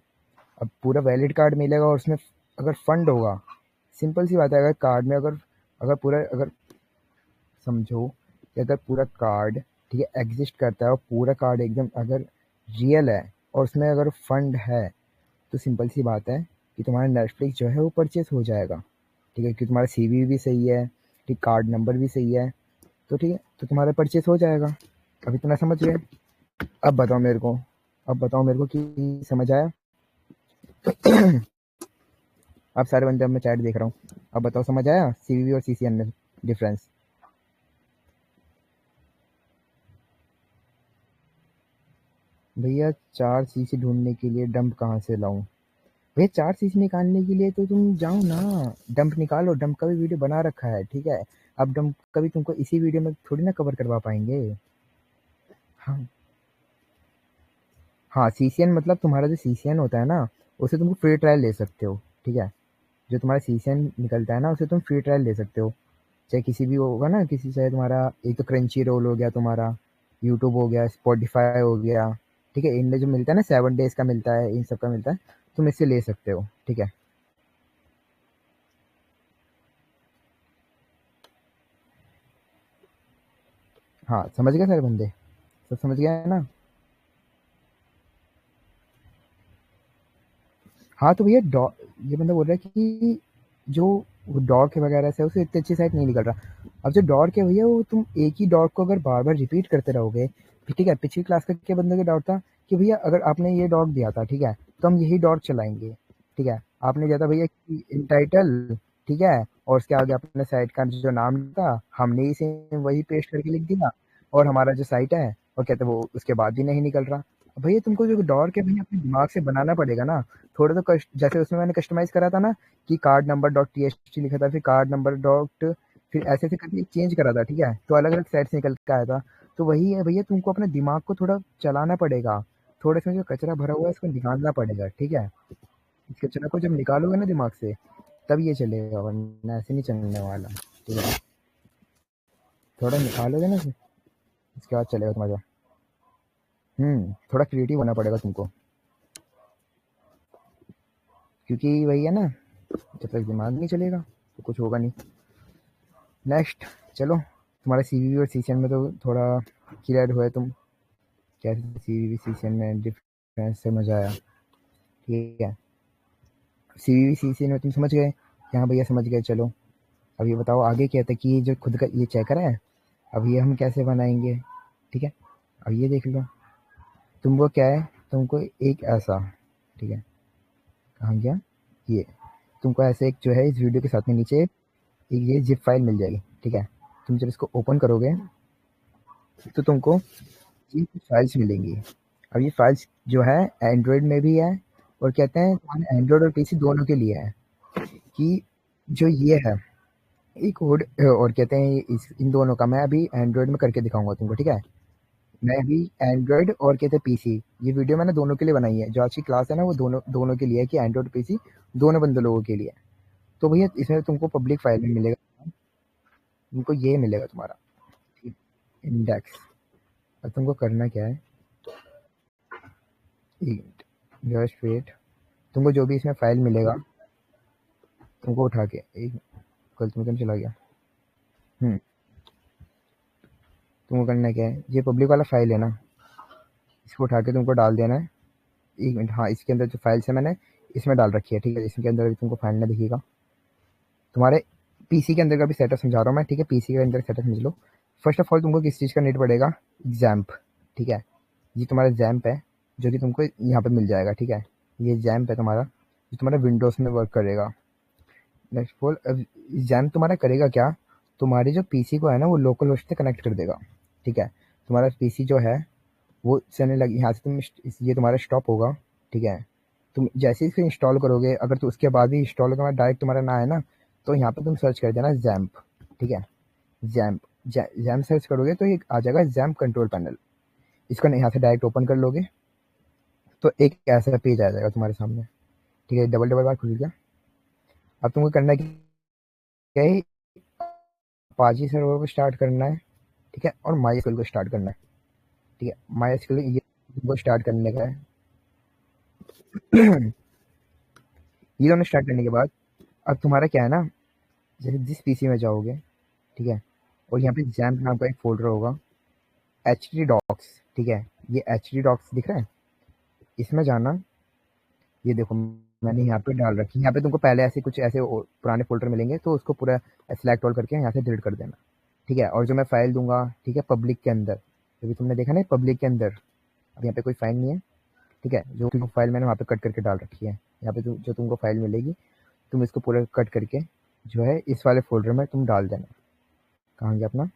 अब पूरा वैलिड कार्ड मिलेगा और उसमें अगर फंड होगा, सिंपल सी बात है, अगर कार्ड में अगर अगर पूरा अगर समझो कि अगर पूरा कार्ड, ठीक है, एग्जिस्ट करता है, और पूरा कार्ड एकदम अगर रियल है और उसमें अगर फंड है, तो सिंपल सी बात है कि तुम्हारा नेटफ्लिक्स जो है वो परचेस हो जाएगा, ठीक है, कि तुम्हारा सीवी भी सही है, ठीक, कार्ड नंबर भी सही है, तो ठीक है, तो तुम्हारा परचेस हो जाएगा। अब इतना समझ गए। अब बताओ मेरे को, अब बताओ मेरे को कि समझ आया। आप सारे बंदे, अब मैं चैट देख रहा हूँ, अब बताओ समझ आया सीवीवी और सीसीएन में डिफरेंस। भैया 4 सीसी ढूंढने के लिए डंप कहाँ से लाऊं? भैया 4 सीसी निकालने के लिए तो तुम जाओ ना, डंप निकालो, डंप का भी वीडियो बना रखा है, ठीक है। अब डंप का भी तुमको इसी वीडियो में थोड़ी ना कवर करवा पाएंगे। हाँ, हाँ, सीसीएन मतलब तुम्हारा जो सीसीएन होता है ना, उसे तुम फ्री ट्रायल ले सकते हो, ठीक है। जो तुम्हारा सीसीएन निकलता है ना, उसे तुम फ्री ट्रायल ले सकते हो, चाहे किसी भी होगा ना, किसी चाहे तुम्हारा एक तो क्रंची रोल हो गया, तुम्हारा यूट्यूब हो गया, स्पॉटिफाई हो गया, ठीक है, इनमें जो मिलता है ना 7 डेज का मिलता है, इन सब का मिलता है, तुम इससे ले सकते हो, ठीक है। हाँ, समझ गए सारे बंदे, सब समझ गए है ना। हाँ, तो भैया ये बंदा बोल रहा है कि जो वो डॉग वगैरह से उसे इतनी अच्छी साइट नहीं निकल रहा। अब जो डॉग है भैया, वो तुम एक ही डॉग को अगर बार बार रिपीट करते रहोगे, ठीक है, पिछली क्लास का के बंदे का डाउट था कि भैया अगर आपने ये डॉग दिया था, ठीक है, तो हम यही डॉग चलाएंगे, ठीक है। आपने दिया था भैया इन टाइटल, ठीक है, और उसके आगे अपने साइट का जो नाम था, हमने ही सेम वही पेस्ट करके लिख दिया, और हमारा जो साइट है, और कहते वो उसके बाद भी नहीं निकल रहा। भैया तुमको जो डॉग है भैया अपने दिमाग से बनाना पड़ेगा ना, थोड़ा तो कष्ट, जैसे उसमें मैंने कस्टमाइज करा था ना, कि कार्ड नंबर डॉट टीएक्सटी लिखा था, फिर कार्ड नंबर डॉट, फिर ऐसे ऐसे करके चेंज करा था, ठीक है, तो अलग अलग साइड से निकल के आया था। तो वही है भैया, तुमको अपने दिमाग को थोड़ा चलाना पड़ेगा, थोड़े से जो कचरा भरा हुआ है इसको निकालना पड़ेगा, ठीक है। इस कचरा को जब निकालोगे ना दिमाग से, तब ये चलेगा, वरना ऐसे नहीं चलने वाला, ठीक है। थोड़ा निकालोगे ना, इसके बाद चलेगा तुम्हारा। थोड़ा क्रिएटिव होना पड़ेगा तुमको, क्योंकि वही है ना, जब तक दिमाग नहीं चलेगा तो कुछ होगा नहीं। नेक्स्ट, चलो, तुम्हारा सीवीवी और सीसीएन में तो थोड़ा क्लियर हुआ है तुम, कैसे सीवीवी सीसीएन में डिफरेंस समझ आया, ठीक है। सीवीवी सीसीएन में तुम समझ गए, यहाँ भैया समझ गए, चलो। अब ये बताओ आगे क्या था, कि ये जो खुद का ये चेकर है, अब ये हम कैसे बनाएंगे, ठीक है। अब ये देख लो, तुमको क्या है, तुमको एक ऐसा, ठीक है, कहाँ गया ये, तुमको ऐसे एक जो है इस वीडियो के साथ में नीचे एक ये जिप फाइल मिल जाएगी, ठीक है। तुम जब इसको ओपन करोगे तो तुमको ये फाइल्स मिलेंगी। अब ये फाइल्स जो है एंड्रॉयड में भी है, और कहते हैं एंड्रॉयड और पीसी दोनों के लिए है, कि जो ये है एक कोड, और कहते हैं इन दोनों का मैं अभी एंड्रॉयड में करके दिखाऊंगा तुमको, ठीक है। मैं अभी एंड्रॉयड और कहते हैं पीसी, ये वीडियो मैंने दोनों के लिए बनाई है, जो आज की क्लास है ना, वो दोनों दोनों के लिए है, कि एंड्रॉयड पीसी दोनों बंदे लोगों के लिए, तो भैया इसमें तुमको पब्लिक फाइल में मिलेगा, तुमको ये मिलेगा तुम्हारा इंडेक्स। अब तुमको करना क्या है, जस्ट वेट, तुमको जो भी इसमें फाइल मिलेगा तुमको उठा के एक, कल तुम चला गया। तुमको करना क्या है, ये पब्लिक वाला फाइल है ना, इसको उठा के तुमको डाल देना है। एक मिनट, हाँ इसके अंदर जो फाइल्स है मैंने इसमें डाल रखी है, ठीक है। इसके अंदर अभी तुमको फाइल ना दिखेगा, तुम्हारे पीसी के अंदर का भी सेटअप समझा रहा हूँ मैं, ठीक है। पीसी के अंदर सेटअप समझ लो। फर्स्ट ऑफ ऑल तुमको किस चीज़ का नीड पड़ेगा, जैम्प, ठीक है। ये तुम्हारा जैम्प है जो कि तुमको यहाँ पे मिल जाएगा, ठीक है। ये जैम्प है तुम्हारा जो तुम्हारा विंडोज़ में वर्क करेगा। नेक्स्ट फोल, अब जैम्प तुम्हारा करेगा क्या, तुम्हारे जो पीसी को है ना वो लोकल होस्ट से कनेक्ट कर देगा, ठीक है। तुम्हारा पीसी जो है वो चलने लगी, यहाँ से तुम ये तुम्हारा स्टॉप होगा, ठीक है। तुम जैसे ही इसको इंस्टॉल करोगे, अगर तो उसके बाद भी इंस्टॉल करना डायरेक्ट तुम्हारा ना है ना, तो यहाँ पे तुम सर्च कर देना जैम्प, ठीक है। जैम्प, जैम्प सर्च करोगे तो ये आ जाएगा जैम्प कंट्रोल पैनल। इसको यहाँ से डायरेक्ट ओपन कर लोगे तो एक ऐसा पेज आ जाएगा तुम्हारे सामने, ठीक है। डबल डबल बार खुल गया। अब तुमको करना क्या है, अपाची सर्वर को स्टार्ट करना है, ठीक है, और माई एसक्यूएल को स्टार्ट करना है, ठीक है। माई एसक्यूएल ये तुमको स्टार्ट करने का है। ये दोनों स्टार्ट करने के बाद अब तुम्हारा क्या है ना, जैसे जिस पीसी में जाओगे, ठीक है, और यहाँ पे जैम्प नाम का एक फोल्डर होगा, एच डी डॉक्स, ठीक है। ये एच डी डॉक्स दिख रहा है, इसमें जाना। ये देखो मैंने यहाँ पे डाल रखी है, यहाँ पे तुमको पहले ऐसे कुछ ऐसे पुराने फोल्डर मिलेंगे तो उसको पूरा सेलेक्ट ऑल करके यहाँ से डिलीट कर देना, ठीक है। और जो मैं फाइल दूंगा, ठीक है, पब्लिक के अंदर, अभी तुमने देखा ना पब्लिक के अंदर, अब यहाँ पे कोई फाइल नहीं है, ठीक है। जो तुमको फाइल मैंने वहाँ पे कट करके डाल रखी है, यहाँ पे जो तुमको फाइल मिलेगी तुम इसको पूरा कट करके जो है इस वाले फोल्डर में तुम डाल देना। कहाँ गया अपना,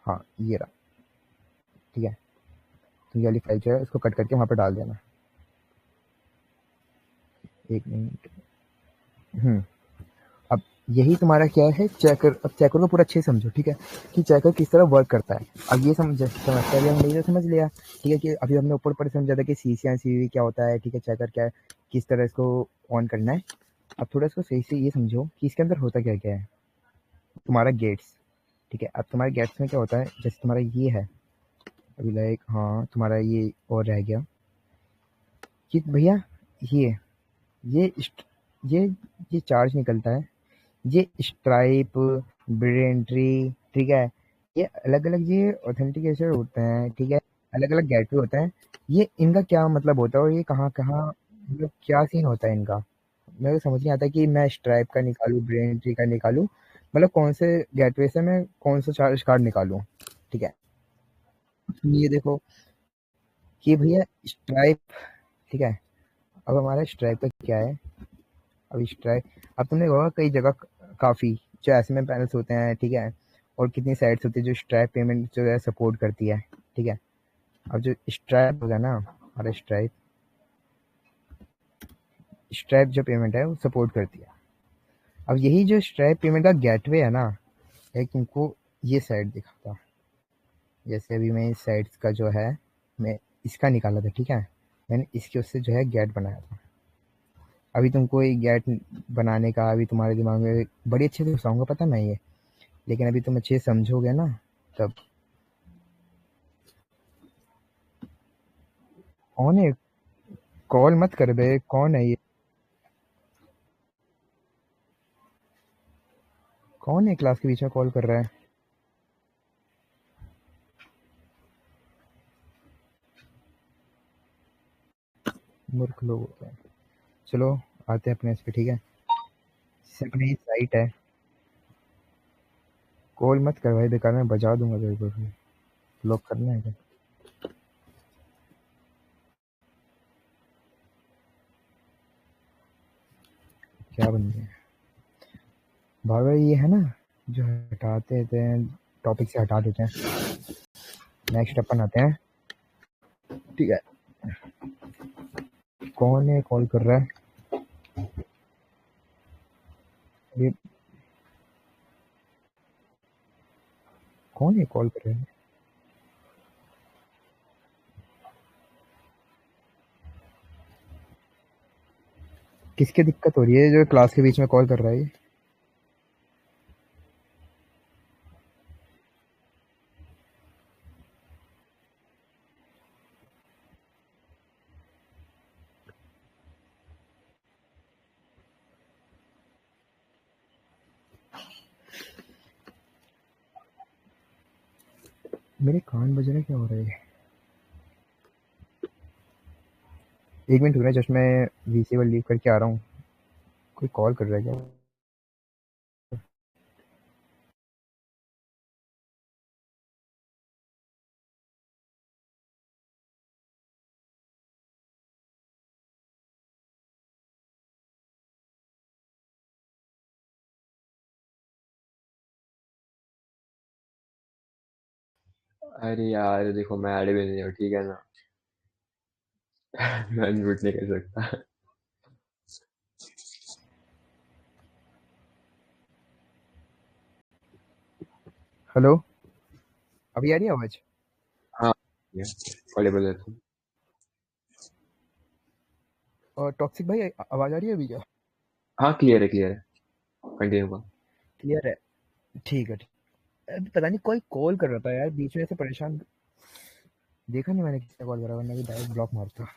हाँ ये रहा, ठीक है। तो ये वाली फाइल जो है उसको कट करके वहाँ पे डाल देना। एक मिनट, अब यही तुम्हारा क्या है, चेकर। अब चेकर को पूरा अच्छे से समझो, ठीक है, कि चेकर किस तरह वर्क करता है। अब ये समस्या भी हमने ये समझ लिया, ठीक है, कि अभी हमने ऊपर ऊपर समझा था कि सीसी सीवी क्या होता है, ठीक है, चेकर क्या है, किस तरह इसको ऑन करना है। अब थोड़ा इसको सही से ये समझो कि इसके अंदर होता क्या क्या है। तुम्हारा गेट्स, ठीक है। अब तुम्हारे गेट्स में क्या होता है, जैसे तुम्हारा ये है अभी लाइक, हाँ तुम्हारा ये और रह गया कि भैया ये ये इस्ट- ये ये चार्ज निकलता है, ये स्ट्राइप, ब्रेंट्री, ठीक है, ये अलग अलग ये ऑथेंटिकेशन होते हैं, ठीक है, अलग अलग गेटवे होते हैं। ये इनका क्या मतलब होता है और ये कहाँ कहाँ मतलब क्या सीन होता है इनका, मेरे को समझ नहीं आता कि मैं स्ट्राइप का निकालूं, ब्रेंट्री का निकालूं, मतलब कौन से गेटवे से मैं कौन सा चार्ज कार्ड निकालूं, ठीक है। ये देखो कि भैया स्ट्राइप, ठीक है। अब हमारा स्ट्राइप का क्या है, अब स्ट्राइप, अब तुमने देखा होगा कई जगह काफ़ी जो एसएमएम पैनल्स होते हैं, ठीक है, और कितनी साइट्स होती है जो स्ट्राइप पेमेंट जो है सपोर्ट करती है, ठीक है। अब जो स्ट्राइप होगा ना, हमारा स्ट्राइप, स्ट्राइप जो पेमेंट है वो सपोर्ट करती है। अब यही जो स्ट्राइप पेमेंट का गेटवे है ना, एक तुमको ये साइट दिखाता, जैसे अभी मैं इस साइट का जो है मैं इसका निकाला था, ठीक है, मैंने इसके उससे जो है गेट बनाया था। अभी तुमको ये गेट बनाने का अभी तुम्हारे दिमाग में बड़ी अच्छे से घुसाऊंगा, पता नहीं है, लेकिन अभी तुम अच्छे से समझोगे ना तब। कौन है, कॉल मत कर बे, कौन है ये, कौन है क्लास के बीच में कॉल कर रहा है। मूर्ख लोग होते हैं। चलो आते हैं अपने इस पे, ठीक है, जैसे अपनी साइट है। कॉल मत कर भाई, बेकार में बजा दूंगा तेरे को, ब्लॉक करना है क्या। क्या बन गया भागा, ये है ना जो हटाते थे, टॉपिक से हटा देते हैं। नेक्स्ट अपन आते हैं, ठीक है। कौन है कॉल कर रहा है ये, कौन है कॉल कर रहा है। किसकी दिक्कत हो रही है जो क्लास के बीच में कॉल कर रहा है ये? मेरे कान बज रहे, क्या हो रहा है? एक मिनट रुक रहा, जस्ट मैं वीसी वर लीव करके आ रहा हूँ। कोई कॉल कर रहा है क्या? अरे यार देखो, मैं ऐड भी नहीं हूँ, ठीक है ना। मैं म्यूट नहीं कर सकता। हेलो, अभी आ रही है आवाज? हाँ, ऑडिबल है तुम। और टॉक्सिक भाई, आवाज आ रही है अभी क्या? हाँ, क्लियर है, क्लियर है। कंटिन्यू करो। क्लियर है? ठीक है, ठीक। अभी पता नहीं कोई कॉल कर रहा था यार बीच में, ऐसे परेशान। देखा नहीं मैंने किसने कॉल करा, वरना भी डायरेक्ट ब्लॉक मारता।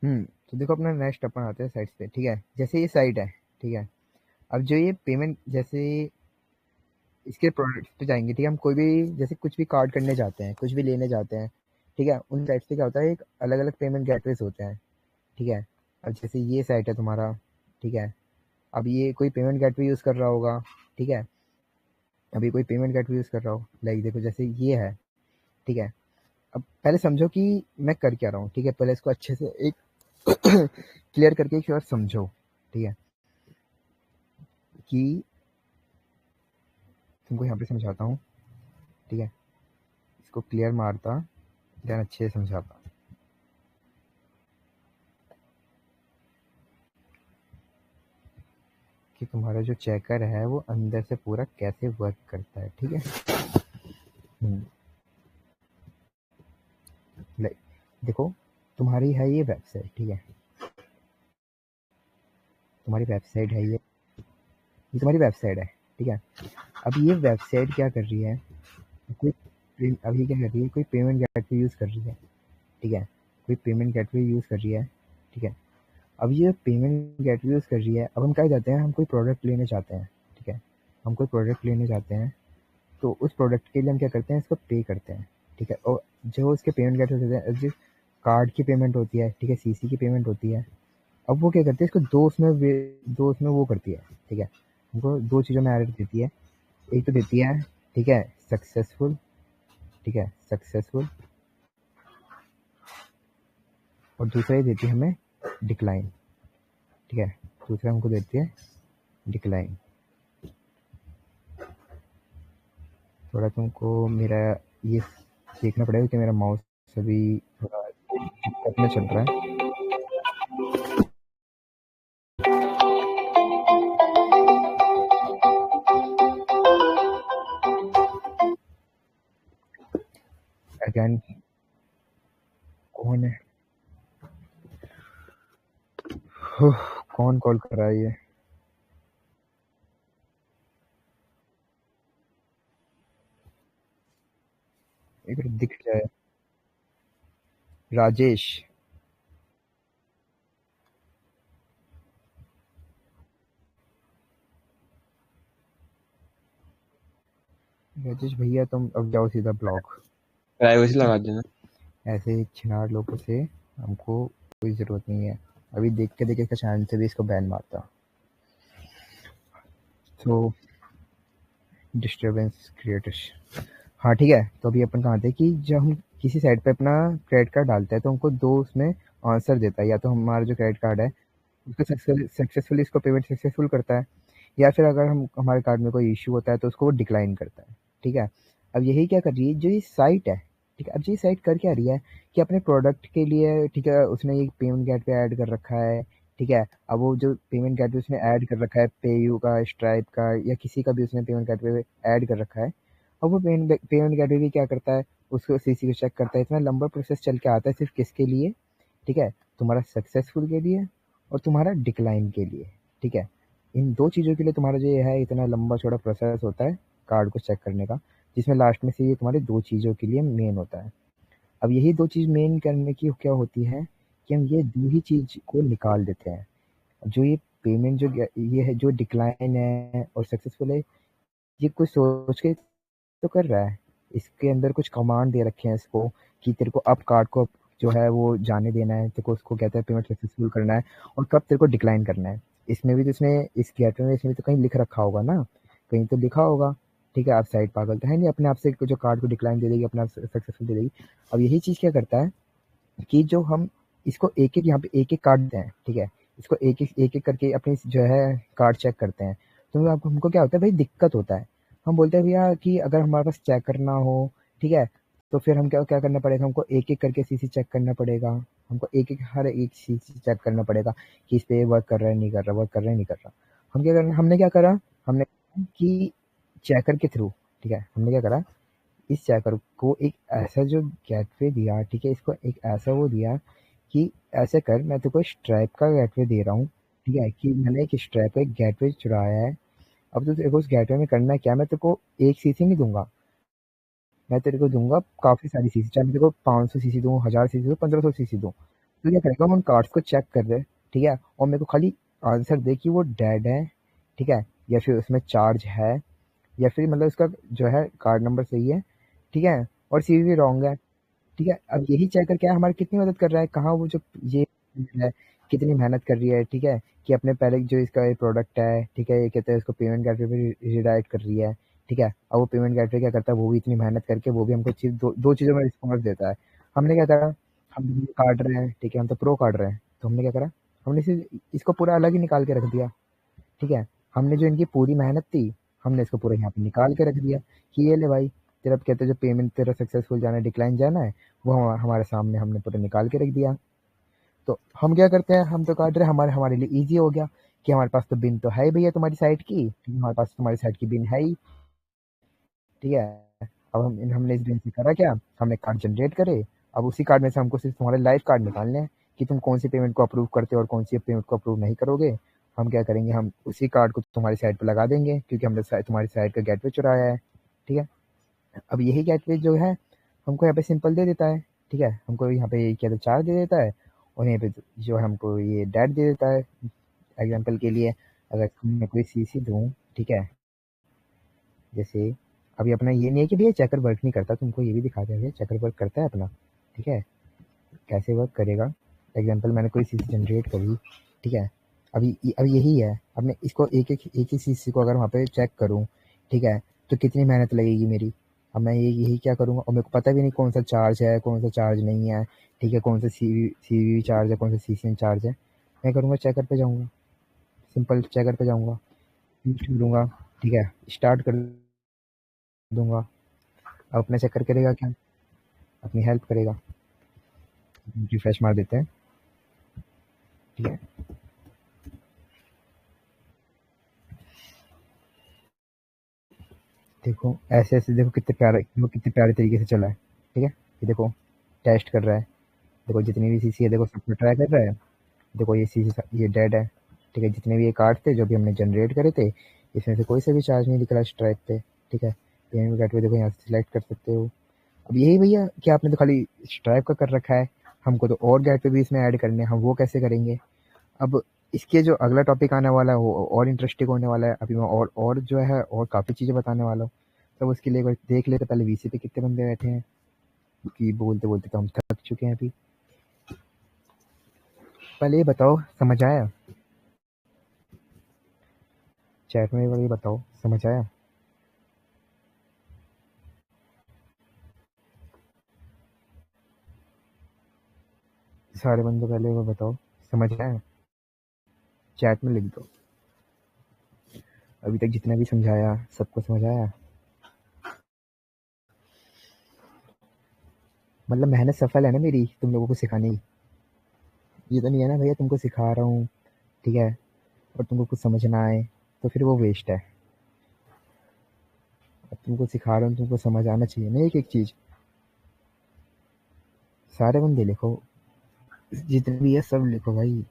तो देखो अपना नेक्स्ट अपन आते हैं साइट्स पे, ठीक है। जैसे ये साइट है, ठीक है। अब जो ये पेमेंट, जैसे इसके प्रोडक्ट्स पे जाएंगे, ठीक है। हम कोई भी जैसे कुछ भी कार्ड करने जाते हैं, कुछ भी लेने जाते हैं, ठीक है। उन साइट्स पे क्या होता है, एक अलग अलग पेमेंट गेटवेज होते हैं, ठीक है। अब जैसे ये साइट है तुम्हारा, ठीक है। अब ये कोई पेमेंट गेटवे यूज़ कर रहा होगा, ठीक है। अभी कोई पेमेंट गेटवे यूज़ कर रहा हो, लाइक देखो जैसे ये है, ठीक है। अब पहले समझो कि मैं कर क्या रहा हूँ, ठीक है। पहले इसको अच्छे से एक क्लियर करके एक बार समझो, ठीक है, कि तुमको यहाँ पे समझाता हूँ, ठीक है। इसको क्लियर मारता, ध्यान अच्छे से समझाता कि तुम्हारा जो चेकर है वो अंदर से पूरा कैसे वर्क करता है, ठीक है। लाइक देखो, तुम्हारी है ये वेबसाइट, ठीक है। तुम्हारी वेबसाइट है ये तुम्हारी वेबसाइट है, ठीक है। अब ये वेबसाइट क्या कर रही है, कोई अब ये क्या कर रही है, कोई पेमेंट गेटवे यूज़ कर रही है, ठीक है। कोई पेमेंट गेटवे यूज़ कर रही है, ठीक है। अब ये पेमेंट गेटवे यूज़ कर रही है। अब हम क्या जाते हैं, हम कोई प्रोडक्ट लेने चाहते हैं, ठीक है। हम कोई प्रोडक्ट लेने जाते हैं, तो उस प्रोडक्ट के लिए हम क्या करते हैं, इसको पे करते हैं, ठीक है। और जो इसके पेमेंट गेटवे होते हैं, जिस कार्ड की पेमेंट होती है, ठीक है, सीसी की पेमेंट होती है। अब वो क्या करती है, इसको दो उसमें वो करती है, ठीक है। हमको दो चीज़ों में एरर देती है। एक तो देती है, ठीक है, सक्सेसफुल, ठीक है, सक्सेसफुल। और दूसरा ये देती है हमें डिक्लाइन, ठीक है। दूसरा हमको देती है डिक्लाइन। थोड़ा तुमको मेरा ये देखना पड़ेगा कि मेरा माउस अभी थोड़ा दिक्कत में चल रहा है। अगेन, कौन है? कौन कॉल कर रहा है ये? एक मिनट, दिख जाए। राजेश। राजेश भैया, तुम अब जाओ सीधा ब्लॉक। प्राइवेसी लगा देना। ऐसे छिनार लोगों से हमको कोई ज़रूरत नहीं है। अभी देख के देखे इसका चैनल से भी इसको बैन मारता। तो डिस्टर्बेंस क्रिएटर्स, हाँ ठीक है। तो अभी अपन कहाँ थे कि जब हम किसी साइट पे अपना क्रेडिट कार्ड डालते हैं, तो हमको दो उसमें आंसर देता है। या तो हमारा जो क्रेडिट कार्ड है उसको सक्सेसफुली इसको पेमेंट सक्सेसफुल करता है, या फिर अगर हम हमारे कार्ड में कोई इश्यू होता है तो उसको वो डिक्लाइन करता है, ठीक है। अब यही क्या कर रही है जो ये साइट है, ठीक है। अब ये साइट कर क्या रही है कि अपने प्रोडक्ट के लिए, ठीक है, उसने ये पेमेंट गेटवे ऐड कर रखा है, ठीक है। अब वो जो पेमेंट गेटवे उसने ऐड कर रखा है, पेयू का, स्ट्राइप का, या किसी का भी उसने पेमेंट गेटवे ऐड कर रखा है। अब वो पेमेंट गेटवे क्या करता है, उसको सीसी को चेक करता है। इतना लंबा प्रोसेस चल के आता है सिर्फ किसके लिए, ठीक है, तुम्हारा सक्सेसफुल के लिए और तुम्हारा डिक्लाइन के लिए, ठीक है। इन 2 चीज़ों के लिए तुम्हारा जो ये है इतना लंबा चौड़ा प्रोसेस होता है कार्ड को चेक करने का, जिसमें लास्ट में से ये तुम्हारे 2 चीज़ों के लिए मेन होता है। अब यही 2 चीज़ मेन करने की क्या होती है कि हम ये 2 ही चीज़ को निकाल देते हैं। जो ये पेमेंट जो ये है, जो डिक्लाइन है और सक्सेसफुल है, ये कुछ सोच के तो कर रहा है। इसके अंदर कुछ कमांड दे रखे हैं इसको कि तेरे को अब कार्ड को जो है वो जाने देना है, तेरे को उसको कहता है पेमेंट सक्सेसफुल करना है और कब तेरे को डिक्लाइन करना है। इसमें भी तो इसने इस गेटवे में इसमें तो कहीं लिख रखा होगा ना, कहीं तो लिखा होगा, ठीक है। आप साइड पागल तो है नहीं, अपने आप से जो कार्ड को डिक्लाइन दे देगी, अपने आप सक्सेसफुल दे देगी। अब यही चीज़ क्या करता है कि जो हम इसको एक-एक यहाँ पे एक-एक कार्ड देते हैं, ठीक है? इसको एक-एक करके अपनी जो है कार्ड चेक करते हैं। तो आप हमको क्या होता है भाई दिक्कत होता है। हम बोलते हैं भैया कि अगर हमारे पास चेक करना हो, ठीक है? तो फिर हम क्या क्या करना पड़ेगा, हमको एक-एक करके सीसी चेक करना पड़ेगा। हमको एक-एक हर एक सीसी चेक करना पड़ेगा कि इस पे वर्क कर रहा है, नहीं कर रहा, वर्क कर रहा है, नहीं कर रहा। हम क्या करना हमने क्या करा, हमने कि चेकर के थ्रू, ठीक है? हमने क्या करा, इस चेकर को एक ऐसा जो गेटवे दिया, ठीक है? इसको एक ऐसा वो दिया कि ऐसे कर, मैं तेरे को स्ट्राइप का गेटवे दे रहा हूँ, ठीक है? कि मैंने एक स्ट्राइप का एक गेटवे चुराया है। अब तो तेरे को उस गेटवे में करना क्या है, मैं तेरे को 1 सीसी नहीं दूँगा, मैं तेरे को दूँगा काफ़ी सारी सीसी, चाहे मैं तेरे को 500 सीसी दूँ, 1000 सीसी दूँ, 1500 सीसी दूँ। तू क्या करेगा, उन कार्ड्स को चेक कर दे, ठीक है? और मेरे को खाली आंसर दे कि वो डेड है, ठीक है? या फिर उसमें चार्ज है, या फिर मतलब उसका जो है कार्ड नंबर सही है, ठीक है? और सीवीवी रॉन्ग है, ठीक है। अब यही चेकर क्या है हमारी कितनी मदद कर रहा है, कहाँ वो जो ये है कितनी मेहनत कर रही है, ठीक है, कि अपने पहले जो इसका ये प्रोडक्ट है, ठीक है, ये कहते हैं इसको पेमेंट गेटवे पे रिडायरेक्ट कर रही है, ठीक है। अब वो पेमेंट गेटवे क्या करता है, वो भी इतनी मेहनत करके वो भी हमको चीज दो चीज़ों में रिस्पॉन्स देता है। हमने क्या करा, हम ये काट रहे हैं, ठीक है, हम तो प्रो काट रहे हैं, तो हमने क्या करा, हमने इसको पूरा अलग ही निकाल के रख दिया, ठीक है। हमने जो इनकी पूरी मेहनत थी, हमने इसको पूरा यहाँ पे निकाल के रख दिया कि ये ले भाई, तेरा कहते हैं जो पेमेंट तेरा सक्सेसफुल जाना है, डिक्लाइन जाना है, वो हमारे सामने हमने पूरा निकाल के रख दिया। तो हम क्या करते हैं, हम तो काट रहे हैं, हमारे हमारे लिए ईज़ी हो गया कि हमारे पास तो बिन तो है ही भैया तुम्हारी साइट की, हमारे पास तुम्हारी साइट की बिन है ही, ठीक है। अब हमने इस बिन से करा क्या, हमने कार्ड जनरेट करे। अब उसी कार्ड में से हमको सिर्फ तुम्हारे लाइव कार्ड निकालने हैं कि तुम कौन सी पेमेंट को अप्रूव करते हो और कौन सी पेमेंट को अप्रूव नहीं करोगे। हम क्या करेंगे, हम उसी कार्ड को तुम्हारी साइट पे लगा देंगे क्योंकि हमने तुम्हारी साइट का गेटवे चुराया है, ठीक है। अब यही गेटवे जो है हमको यहाँ पे सिंपल दे देता है, ठीक है। हमको यहाँ पे क्या तो चार्ज दे देता है और यहाँ पे जो है हमको ये डैट दे देता है। एग्जाम्पल के लिए अगर मैं कोई सीसी दूँ, ठीक है, जैसे अभी अपना ये नहीं है कि भैया चेकर वर्क नहीं करता, तुमको ये भी दिखा दिया भैया चेकर वर्क करता है अपना, ठीक है। कैसे वर्क करेगा, एग्जाम्पल मैंने कोई सीसी जनरेट करी, ठीक है। अब यही है, अब मैं इसको एक ही सीसी को अगर वहाँ पे चेक करूँ, ठीक है, तो कितनी मेहनत लगेगी मेरी। अब मैं यही क्या करूँगा, और मेरे को पता भी नहीं कौन सा चार्ज है, कौन सा चार्ज नहीं है, ठीक है, कौन सा सी चार्ज है, कौन सा सी चार्ज है। मैं करूँगा चेकर पे जाऊँगा, सिंपल चेकर पे जाऊँगा, लूँगा, ठीक है, स्टार्ट कर दूंगा। अब अपना चेकर करेगा क्या, अपनी हेल्प करेगा। रिफ्रेश मार देते हैं, ठीक है। देखो ऐसे ऐसे देखो कितने प्यारे, वो कितने प्यारे तरीके से चला है, ठीक है। ये देखो टेस्ट कर रहा है, देखो जितनी भी सीसी है देखो सब ट्राई कर रहा है। देखो ये सीसी ये डेड है, ठीक है। जितने भी ये कार्ड थे जो भी हमने जनरेट करे थे, इसमें से कोई से भी चार्ज नहीं दिख रहा स्ट्राइक पे, ठीक है। पेमेंट गेटवे देखो यहाँ से सिलेक्ट कर सकते हो। अब यही भैया कि आपने तो खाली स्ट्राइप का कर रखा है, हमको तो और गेटवे भी इसमें ऐड करने हैं, हम वो कैसे करेंगे। अब इसके जो अगला टॉपिक आने वाला है वो और इंटरेस्टिंग होने वाला है। अभी मैं और जो है और काफ़ी चीज़ें बताने वाला हूँ। तो उसके लिए एक बार देख लेते पहले वीसी पे कितने बंदे बैठे हैं, कि बोलते बोलते तो हम थक चुके हैं अभी। पहले ये बताओ समझ आया, चैट में ये बताओ समझ आया। सारे बंदे पहले वो बताओ समझ आया, चैट में लिख दो। अभी तक जितना भी समझाया सबको समझ आया, मतलब मेहनत सफल है ना मेरी तुम लोगों को सिखाने की। ये तो नहीं है ना भैया तुमको सिखा रहा हूँ, ठीक है, और तुमको कुछ समझ ना आए तो फिर वो वेस्ट है। अब तुमको सिखा रहा हूँ, तुमको समझ आना चाहिए ना एक एक चीज़। सारे बंदे लिखो, जितने भी है सब लिखो भाई,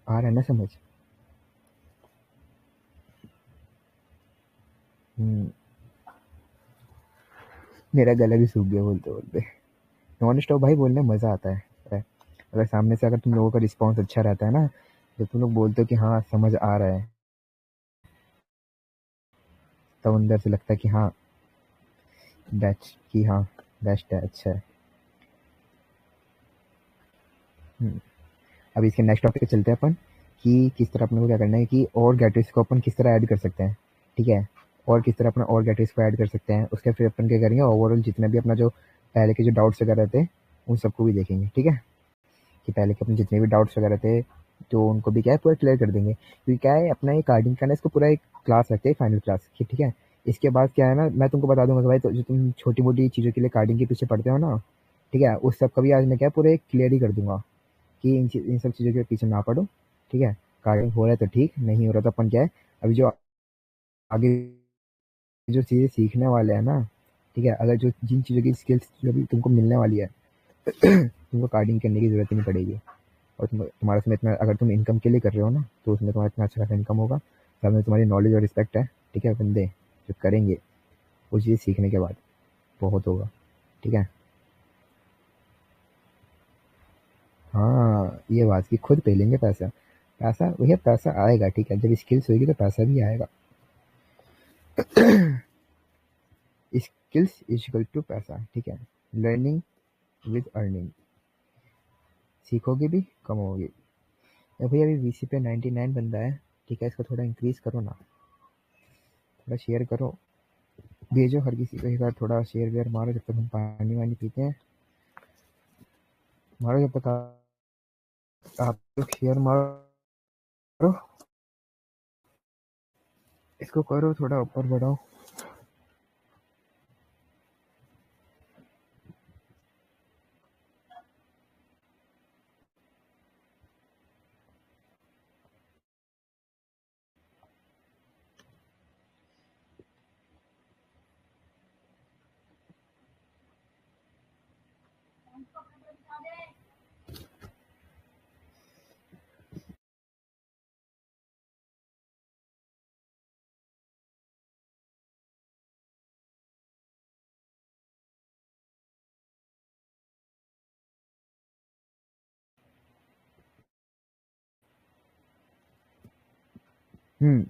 आ रहा है ना समझ। मेरा गला भी सूख गया बोलते बोलते। नॉन स्टॉप भाई बोलने में मज़ा आता है। अगर सामने से अगर तुम लोगों का रिस्पॉन्स अच्छा रहता है ना, जब तुम लोग बोलते हो कि हाँ समझ आ रहा है, तब अंदर से लगता है कि हाँ दैट्स कि हाँ बेस्ट है, अच्छा है। अब इसके नेक्स्ट टॉपिक पे चलते हैं अपन, कि किस तरह अपने को क्या करना है, कि और गेटवेज को अपन किस तरह ऐड कर सकते हैं। ठीक है, और किस तरह अपना और गेटवेज को ऐड कर सकते हैं, उसके फिर अपन क्या करेंगे, ओवरऑल जितने भी अपना जो पहले के जो डाउट्स वगैरह थे उन सबको भी देखेंगे। ठीक है, कि पहले के अपने जितने भी डाउट्स वगैरह थे तो उनको भी क्या है पूरा क्लियर कर देंगे। क्योंकि क्या है अपना ये कार्डिंग का ना, इसको पूरा एक क्लास रखते हैं, फाइनल क्लास की। ठीक है, इसके बाद क्या है ना, मैं तुमको बता दूंगा कि भाई तो जो तुम छोटी मोटी चीज़ों के लिए कार्डिंग के पीछे पड़ते हो ना, ठीक है, उस सब का भी आज मैं क्या है पूरे क्लियर ही कर दूंगा, कि इन सब चीज़ों के पीछे ना पड़ो। ठीक है, कार्डिंग हो रहा है तो ठीक, नहीं हो रहा तो अपन क्या है अभी जो आगे जो चीज़ें सीखने वाले हैं ना, ठीक है, अगर जो जिन चीज़ों की स्किल्स जो भी तुमको मिलने वाली है तुमको कार्डिंग करने की ज़रूरत ही नहीं पड़ेगी। और तुम्हारा उसमें इतना, अगर तुम इनकम के लिए कर रहे हो ना, तो उसमें तुम्हारा इतना अच्छा खासा इनकम होगा, साथ में तुम्हारी नॉलेज और रिस्पेक्ट है। ठीक है, बंदे जो करेंगे वो चीज़ सीखने के बाद बहुत होगा। ठीक है, हाँ ये बात कि खुद पे लेंगे पैसा, पैसा भैया पैसा आएगा। ठीक है, जब स्किल्स होगी तो पैसा भी आएगा। स्किल्स इज इक्वल टू पैसा। ठीक है, लर्निंग विद अर्निंग, सीखोगे भी कमाओगे। भैया अभी वीसी पे 99 बंदा है। ठीक है, इसको थोड़ा इंक्रीज करो ना, थोड़ा शेयर करो, भेजो हर किसी को एक बार, थोड़ा शेयर वेयर मारो, जब तक हम पानी वानी पीते हैं, मारो जब तक आप लोग शेयर मारो, इसको करो थोड़ा ऊपर बढ़ाओ।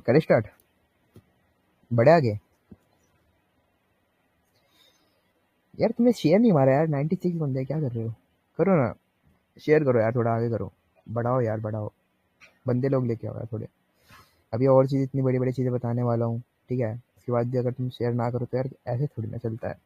करे स्टार्ट, बढ़े आगे। यार तुमने शेयर नहीं मारा यार, 96 बंदे क्या कर रहे हो, करो ना, शेयर करो यार, थोड़ा आगे करो, बढ़ाओ यार बढ़ाओ, बंदे लोग लेके आओ यार थोड़े। अभी और चीज़ इतनी बड़ी बड़ी चीज़ें बताने वाला हूँ। ठीक है, उसके बाद भी अगर तुम शेयर ना करो तो यार ऐसे थोड़ी ना चलता है।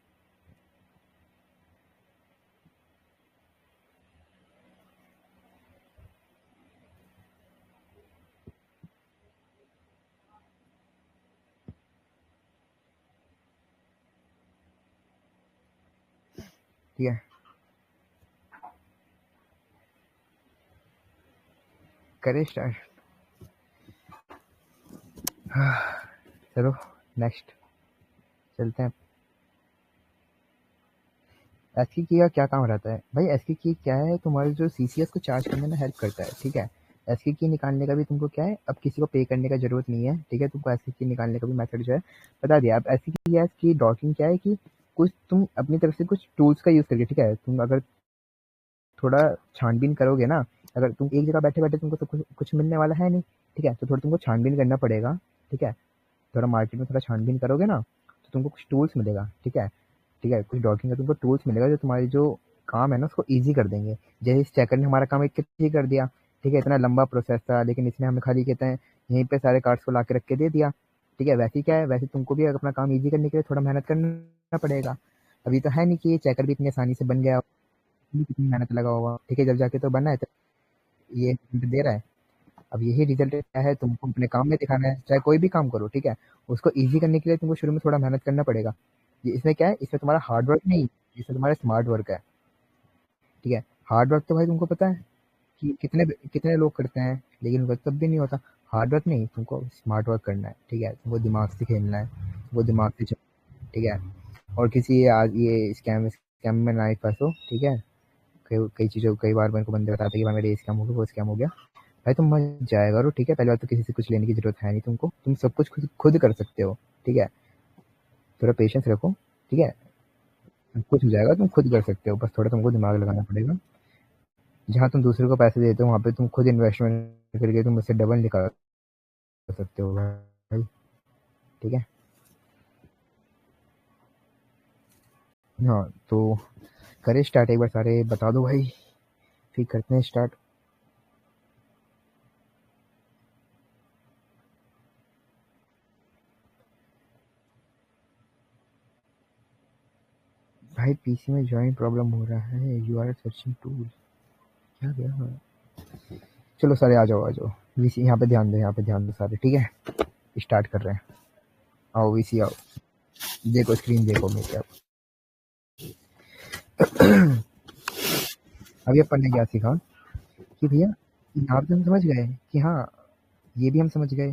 ठीक है, करे स्टार्ट। चलो नेक्स्ट चलते हैं। एसकी की का क्या काम रहता है भाई, एसकी की क्या है, तुम्हारे जो सीसीएस को चार्ज करने में हेल्प करता है। ठीक है, एसकी की निकालने का भी तुमको क्या है, अब किसी को पे करने का जरूरत नहीं है। ठीक है, तुमको एसकी की निकालने का भी मेथड जो है बता दिया। अब एसकी की है कि डॉकिंग क्या है, कि कुछ तुम अपनी तरफ से कुछ टूल्स का यूज करके, ठीक है, तुम अगर थोड़ा छानबीन करोगे ना, अगर तुम एक जगह बैठे बैठे तुमको तो कुछ मिलने वाला है नहीं। ठीक है, तो थोड़ा तुमको छानबीन करना पड़ेगा। ठीक है, थोड़ा मार्केट में थोड़ा छानबीन करोगे ना, तो तुमको कुछ टूल्स मिलेगा। ठीक है, ठीक है, कुछ डॉकिंग का तुमको टूल्स मिलेगा जो तुम्हारी जो काम है ना उसको ईजी कर देंगे। जैसे इस चेकर ने हमारा काम एक ही कर दिया। ठीक है, इतना लंबा प्रोसेस था, लेकिन इसने हमें खाली कहते हैं यहीं पे सारे कार्ड्स को ला के रख के दे दिया। ठीक है, वैसे ही क्या है, वैसे तुमको भी अपना काम ईजी करने के लिए थोड़ा मेहनत करना पड़ेगा। अभी तो है नहीं कि ये चेकर भी इतनी आसानी से बन गया, कितनी मेहनत लगा होगा। ठीक है, जब जाके तो बना है तो ये रिजल्ट दे रहा है। अब यही रिजल्ट क्या है, तुमको अपने काम में दिखाना है, चाहे कोई भी काम करो। ठीक है, उसको ईजी करने के लिए तुमको शुरू में थोड़ा मेहनत करना पड़ेगा। ये इसमें क्या है, इसमें तुम्हारा हार्ड वर्क नहीं, इसमें तुम्हारा स्मार्ट वर्क है। ठीक है, हार्ड वर्क तो भाई तुमको पता है कि कितने कितने लोग करते हैं, लेकिन उनका तब भी नहीं होता। हार्ड वर्क नहीं, तुमको स्मार्ट वर्क करना है। ठीक है, तुमको दिमाग से खेलना है, तुमको दिमाग से ठीक है, और किसी आज ये स्कैम स्कैम में ना फंसो। ठीक है, कई चीज़ों कई बार मेरे को बंदे बताते हैं कि भाई मेरे ये स्कैम हो गया, वो स्कैम हो गया। भाई तुम मत जाया करो, ठीक है? पहली बात तो किसी से कुछ लेने की ज़रूरत है नहीं तुमको, तुम सब कुछ खुद कर सकते हो, ठीक है? थोड़ा पेशेंस रखो, ठीक है? सब कुछ हो जाएगा, तुम खुद कर सकते हो, बस थोड़ा तुमको दिमाग लगाना पड़ेगा। जहाँ तुम दूसरे को पैसे देते हो, वहाँ पे तुम खुद इन्वेस्टमेंट करके तुम उससे डबल निकाल सकते हो भाई, ठीक है? हाँ, तो करें स्टार्ट एक बार, सारे बता दो भाई, फिर करते हैं स्टार्ट। भाई पीसी में जॉइंट प्रॉब्लम हो रहा है, यू आर सर्चिंग टूल, क्या गया? चलो सारे आ जाओ वीसी, यहाँ पे ध्यान दो, यहाँ पे ध्यान दो सारे, ठीक है? स्टार्ट कर रहे हैं, आओ वीसी आओ, देखो स्क्रीन देखो मेरी। अभी अपन ने क्या सीखा कि भैया यहाँ पे हम समझ गए कि हाँ, ये भी हम समझ गए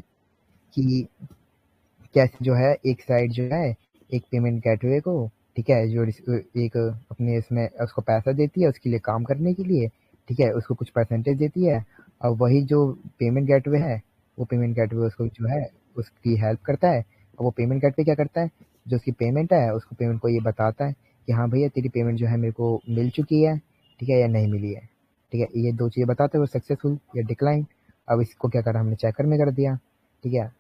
कि कैसे जो है एक साइड जो है एक पेमेंट गेटवे को, ठीक है, जो एक अपने इसमें उसको पैसा देती है उसके लिए काम करने के लिए, ठीक है, उसको कुछ परसेंटेज देती है, और वही जो पेमेंट गेटवे है, वो पेमेंट गेटवे उसको जो है उसकी हेल्प करता है, और वो पेमेंट गेटवे क्या करता है, जो उसकी पेमेंट है उसको पेमेंट को ये बताता है कि हाँ भैया तेरी पेमेंट जो है मेरे को मिल चुकी है, ठीक है, या नहीं मिली है, ठीक है, ये दो चीज़ें बताते हुए सक्सेसफुल या डिक्लाइन। अब इसको क्या करा हमने, चेकर में कर दिया, ठीक है?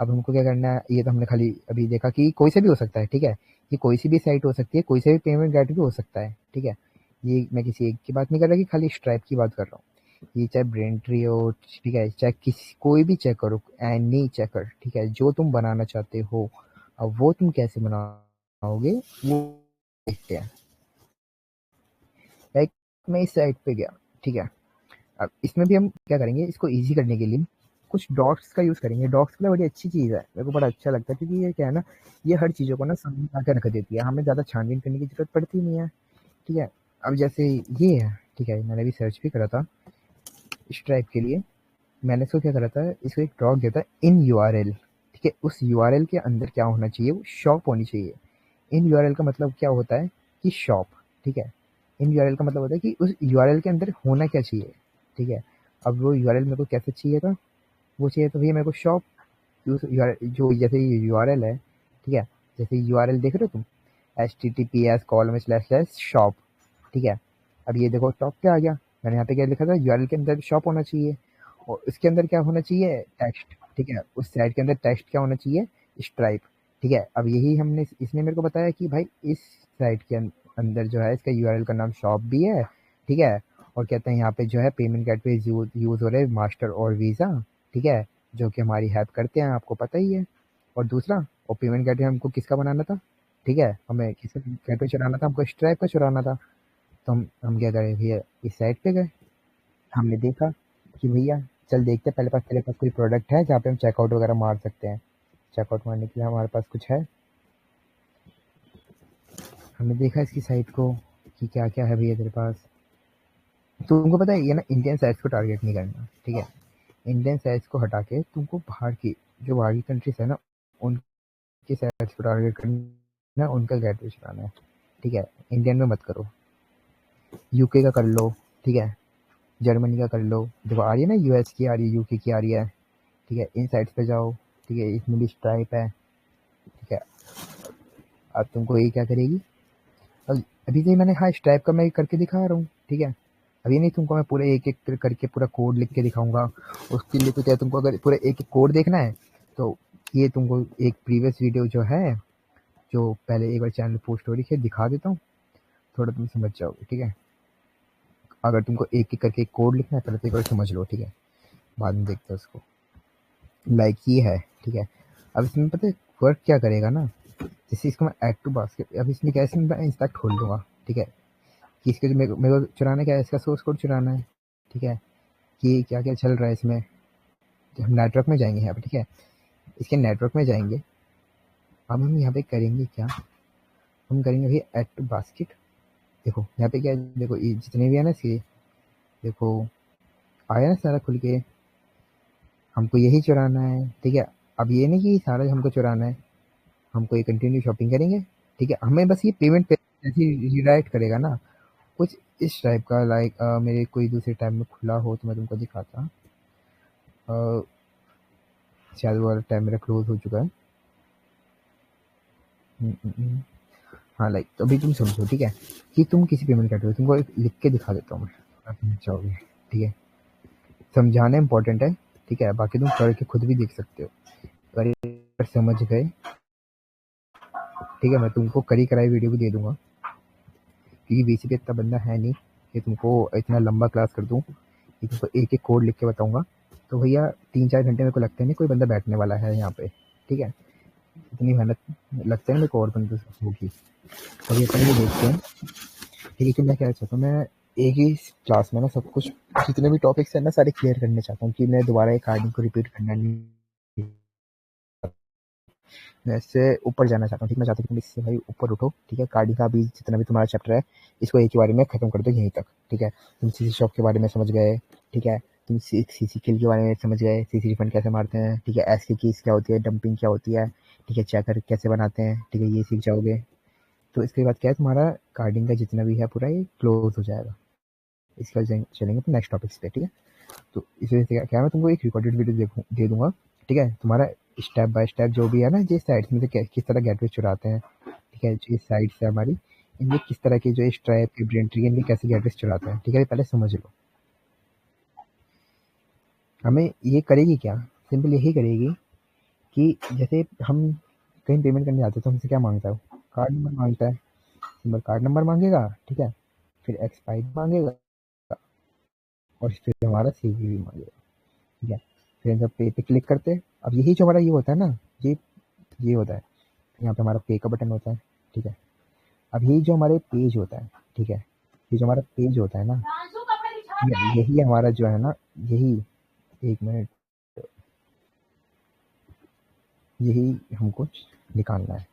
अब हमको क्या करना है, ये तो हमने खाली अभी देखा कि कोई से भी हो सकता है, ठीक है, ये कोई सी भी साइट हो सकती है, कोई से भी पेमेंट गेटवे हो सकता है, ठीक है, ये मैं किसी एक की बात नहीं कर रहा कि खाली स्ट्राइप की बात कर रहा हूँ, ये चाहे ब्रेंट्री हो, ठीक है, चाहे किसी कोई भी चेक करो, एनी चेकर, ठीक है, जो तुम बनाना चाहते हो, अब वो तुम कैसे बनाओगे वो देखते हैं। लाइक मैं इस साइट पे गया, ठीक है, अब इसमें भी हम क्या करेंगे, इसको ईजी करने के लिए कुछ डॉट्स का यूज़ करेंगे। डॉट्स के लिए बड़ी अच्छी चीज़ है, मेरे को बड़ा अच्छा लगता है, क्योंकि ये क्या है ना, ये हर चीज़ों को ना सामने ला के रख देती है, हमें ज़्यादा छानबीन करने की ज़रूरत पड़ती नहीं है, ठीक है? अब जैसे ये है, ठीक है, मैंने भी सर्च भी करा था स्ट्राइप के लिए, मैंने इसको क्या करा था, इसको एक डॉट दिया था इन यूआरएल, ठीक है, उस यूआरएल के अंदर क्या होना चाहिए, वो शॉप होनी चाहिए। इन यूआरएल का मतलब क्या होता है कि शॉप, ठीक है, इन यूआरएल का मतलब होता है कि उस यूआरएल के अंदर होना क्या चाहिए, ठीक है? अब वो यूआरएल मेरे को कैसे चाहिए था, वो चाहिए तो भैया मेरे को शॉप, जो जैसे यूआरएल है, ठीक है, जैसे यूआरएल देख रहे हो तुम, https://shop, ठीक है, अब ये देखो टॉप पे आ गया, मैंने यहाँ पे क्या लिखा था, यूआरएल के अंदर शॉप होना चाहिए, और उसके अंदर क्या होना चाहिए, टेक्स्ट, ठीक है, उस साइट के अंदर टेक्स्ट क्या होना चाहिए, स्ट्राइप, ठीक है। अब यही हमने इसने मेरे को बताया कि भाई इस साइट के अंदर जो है इसका यूआरएल का नाम शॉप भी है, ठीक है, और कहते हैं यहाँ पे जो है पेमेंट गेटवे यूज हो रहे हैं मास्टर और वीज़ा, ठीक है, जो कि हमारी हेल्प करते हैं, आपको पता ही है। और दूसरा, और पेमेंट गेटवे हमको किसका बनाना था, ठीक है, हमें किसका गेटवे चुराना था, हमको स्ट्राइप का चुराना था। तो हम क्या करें भैया, इस साइट पे गए, हमने देखा कि भैया चल देखते हैं, पहले पास तेरे पास कोई प्रोडक्ट है जहाँ पे हम चेकआउट वगैरह मार सकते हैं, चेकआउट मारने के लिए हमारे पास कुछ है। हमने देखा इसकी साइट को कि क्या क्या है भैया तेरे पास। तो तुमको पता है ये ना, इंडियन साइट्स को टारगेट नहीं करना, ठीक है, इंडियन साइट्स को हटा के तुमको बाहर की, जो बाहर की कंट्रीज है ना, उनकी साइट्स को टारगेट करना, उनका गेटवे चलाना है, ठीक है, इंडियन में मत करो। यूके का कर लो, ठीक है, जर्मनी का कर लो, देखो आ रही है ना, यूएस की आ रही है, यूके की आ रही है, ठीक है, इन साइट्स पे जाओ, ठीक है, इसमें भी स्ट्राइप है, ठीक है। अब तुमको ये क्या करेगी, अब अभी से मैंने, हाँ स्ट्राइप का मैं करके दिखा रहा हूँ, ठीक है, अभी नहीं तुमको मैं पूरे एक एक करके पूरा कोड लिख के दिखाऊंगा, उसके लिए तो क्या, तुमको अगर पूरा एक एक कोड देखना है तो ये तुमको एक प्रीवियस वीडियो जो है, जो पहले एक बार चैनल पोस्ट हो रही है, दिखा देता हूँ, थोड़ा तुम समझ जाओगे, ठीक है। अगर तुमको एक एक करके एक कोड लिखना है, पहले तो एक बार समझ लो, ठीक है, बाद में देखते हैं उसको। लाइक ये है, ठीक है, अब इसमें पता है वर्क क्या करेगा ना, जैसे इसको मैं ऐड टू बास्केट, अब इसमें क्या है, इसमें मैं इंस्टा खोल लूँगा, ठीक है, कि इसके जो मेरे को चुराना क्या है, इसका सोर्स कोड चुराना है, ठीक है, कि क्या क्या चल रहा है इसमें। तो हम नेटवर्क में जाएंगे यहाँ पे, ठीक है, इसके नेटवर्क में जाएंगे। अब हम यहाँ पे करेंगे क्या, हम करेंगे भाई ऐड टू बास्केट, देखो यहाँ पे क्या है, देखो ये जितने भी है ना इसके, देखो आया ना सारा खुल के, हमको यही चुराना है, ठीक है। अब ये नहीं कि सारा हमको चुराना है, हमको ये कंटिन्यू शॉपिंग करेंगे, ठीक है, हमें बस ये पेमेंट पे ऐसे रिडायरेक्ट करेगा ना, कुछ इस टाइप का लाइक मेरे कोई दूसरे टैब में खुला हो तो मैं तुमको दिखाता। शायद वो वाला टैब मेरा क्लोज हो चुका है। हाँ लाइक तो अभी तुम समझो ठीक है कि तुम किसी पेमेंट कर रहे हो, तुमको एक लिख के दिखा देता हूँ मैं, आप समझ जाओगे। ठीक है, समझाना इंपॉर्टेंट है। ठीक है, बाकी तुम करके खुद भी देख सकते हो। अगर समझ गए ठीक है, मैं तुमको करी कराई वीडियो भी दे दूंगा, क्योंकि बीसी पे इतना बंदा है नहीं कि तुमको इतना लंबा क्लास कर दूं कि तुमको एक एक कोड लिख के बताऊंगा। तो भैया 3-4 घंटे मेरे को लगते नहीं कोई बंदा बैठने वाला है यहाँ पे। ठीक है, इतनी मेहनत लगता है मेरे को और बंदे से होगी। अभी अपन ये देखते हैं। ठीक है, कि मैं क्या चाहता हूँ, मैं एक ही क्लास में ना सब कुछ जितने भी टॉपिक्स हैं ना सारे क्लियर करने चाहता हूँ, कि मैं दोबारा एक कार्डिंग को रिपीट करना नहीं, मैं इससे ऊपर जाना चाहता हूँ। ठीक है, मैं चाहता हूँ कि तुम इससे भाई ऊपर उठो। ठीक है, कार्डिंग का भी जितना भी तुम्हारा चैप्टर है इसको एक ही बारे में खत्म कर दो यहीं तक। ठीक है, तुम सीसी शॉप के बारे में समझ गए। ठीक है, तुम सीसी किल के बारे में समझ गए, सीसी रिफंड कैसे मारते हैं। ठीक है, एस की कीज क्या होती है, डंपिंग क्या होती है। ठीक है, चेकर कैसे बनाते हैं। ठीक है, ये सीख जाओगे तो इसके बाद क्या है, तुम्हारा कार्डिंग का जितना भी है पूरा ये क्लोज हो जाएगा। इसके बाद चलेंगे तो नेक्स्ट टॉपिक्स पे। ठीक है, तो इस वजह से क्या मैं तुमको एक रिकॉर्डेड वीडियो दे दूंगा। ठीक है, तुम्हारा स्टेप बाय स्टेप जो भी है ना, जिस साइड में से किस तरह गेटवे चुराते हैं। ठीक है, जो साइड से हमारी इनके किस तरह की जो स्ट्रैप की ब्रेंट्री इनके कैसे गेटवे चुराते हैं। ठीक है, पहले समझ लो। हमें ये करेगी क्या, सिंपल यही करेगी कि जैसे हम कहीं पेमेंट करने जाते हैं तो हमसे क्या मांगता है, कार्ड नंबर मांगता है। सिंपल कार्ड नंबर मांगेगा। ठीक है, फिर एक्सपायर मांगेगा और फिर हमारा सीवीवी मांगेगा। ठीक है, फिर जब पे पे क्लिक करते हैं, अब यही जो हमारा ये होता है ना, ये होता है, यहाँ पे हमारा पे का बटन होता है। ठीक है, अब यही जो हमारे पेज होता है। ठीक है, ये जो हमारा पेज होता है ना, यही हमारा जो है ना, यही, एक मिनट, यही हमको निकालना है।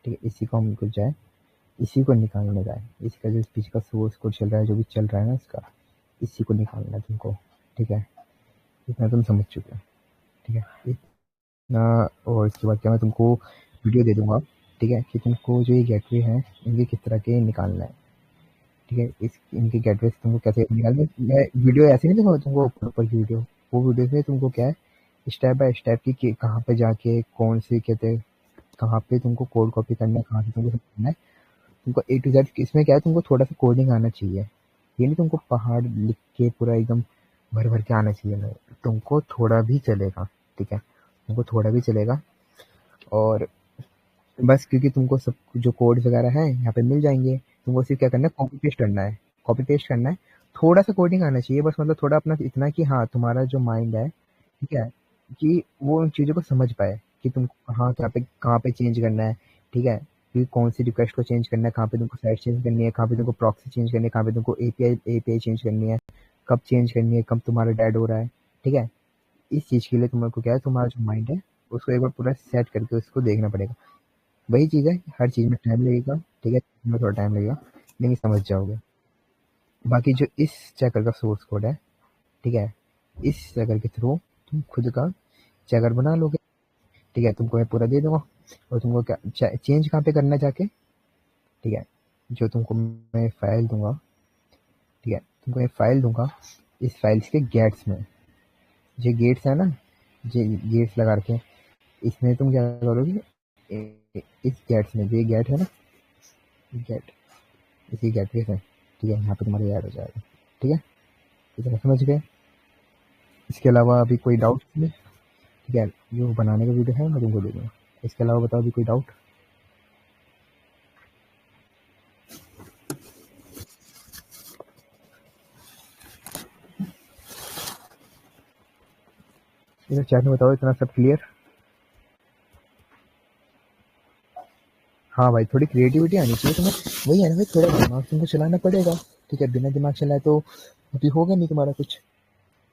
ठीक है, इसी को हम कुछ जाए, इसी को निकालने का है। इसका जो पीछे का सोर्स कोड चल रहा है, जो भी चल रहा है ना इसका, इसी को निकालना है तुमको। ठीक है, इतना तुम समझ चुके हो। ठीक है, इतना। और इसके बाद क्या मैं तुमको वीडियो दे दूंगा। ठीक है, कि तुमको जो ये गेटवे हैं इनके किस तरह के निकालना है। ठीक है, इस इनके गेटवे से तुमको कैसे निकालना है। मैं वीडियो ऐसे नहीं दूंगा तुमको ऊपर ऊपर की वीडियो, वो वीडियो में तुमको क्या है, स्टेप बाय स्टेप की कि कहाँ पे जाके कौन से कहते हैं, कहाँ पे तुमको कोड कॉपी करना है, कहाँ से तुमको करना है। तुमको ए टू जेड इसमें क्या है, तुमको थोड़ा सा कोडिंग आना चाहिए। ये नहीं तुमको पहाड़ लिख के पूरा एकदम भर भर के आना चाहिए, नहीं, तुमको थोड़ा भी चलेगा। ठीक है, तुमको थोड़ा भी चलेगा। और बस क्योंकि तुमको सब जो कोड्स वगैरह हैं यहाँ पे मिल जाएंगे, तुमको सिर्फ क्या करना है, कॉपी पेस्ट करना है। कॉपी पेस्ट करना है, थोड़ा सा कोडिंग आना चाहिए बस, मतलब थोड़ा अपना इतना कि हाँ तुम्हारा जो माइंड है, ठीक है, कि वो उन चीज़ों को समझ पाए कि तुमको कहाँ पे चेंज करना है। ठीक है, कि कौन सी रिक्वेस्ट को चेंज करना है, कहाँ पे तुमको साइड चेंज करनी है, कहाँ पे तुमको प्रॉक्सी चेंज करनी है, कहाँ पे तुमको एपीआई चेंज करनी है, कब चेंज करनी है, कब तुम्हारा डेड हो रहा है। ठीक है, इस चीज़ के लिए तुमको क्या है, तुम्हारा जो माइंड है उसको एक बार पूरा सेट करके उसको देखना पड़ेगा। वही चीज़ है, हर चीज़ में टाइम लगेगा। ठीक है, इसमें थोड़ा टाइम लगेगा लेकिन समझ जाओगे। बाकी जो इस चेकर का सोर्स कोड है, ठीक है, इस चेकर के थ्रू तुम खुद का चेकर बना लोगे। ठीक है, तुमको मैं पूरा दे दूंगा। और तुमको क्या चेंज कहाँ पे करना है जाके। ठीक है, जो तुमको मैं फाइल दूंगा, ठीक है, तुमको एक फाइल दूंगा, इस फाइल्स के गेट्स में, जो गेट्स है ना, जो गेट्स लगा रखे हैं, इसमें तुम क्या करोगे, इस गेट्स में, जो गेट है ना, गेट, इसी गेटवे से, ठीक है, यहाँ पे तुम्हारा ऐड हो जाएगा। ठीक है, इतना समझ गए। इसके अलावा अभी कोई डाउट नहीं। ठीक है, जो बनाने का वीडियो है मैं तुमको दे दूँगा। इसके अलावा बताओ अभी कोई डाउट। इधर चैट में बताओ, इतना सब क्लियर। हाँ भाई, थोड़ी क्रिएटिविटी आनी चाहिए तुम्हें। वही है ना भाई, थोड़ा दिमाग तुमको चलाना पड़ेगा। ठीक है, बिना दिमाग चलाए तो अभी होगा नहीं तुम्हारा कुछ।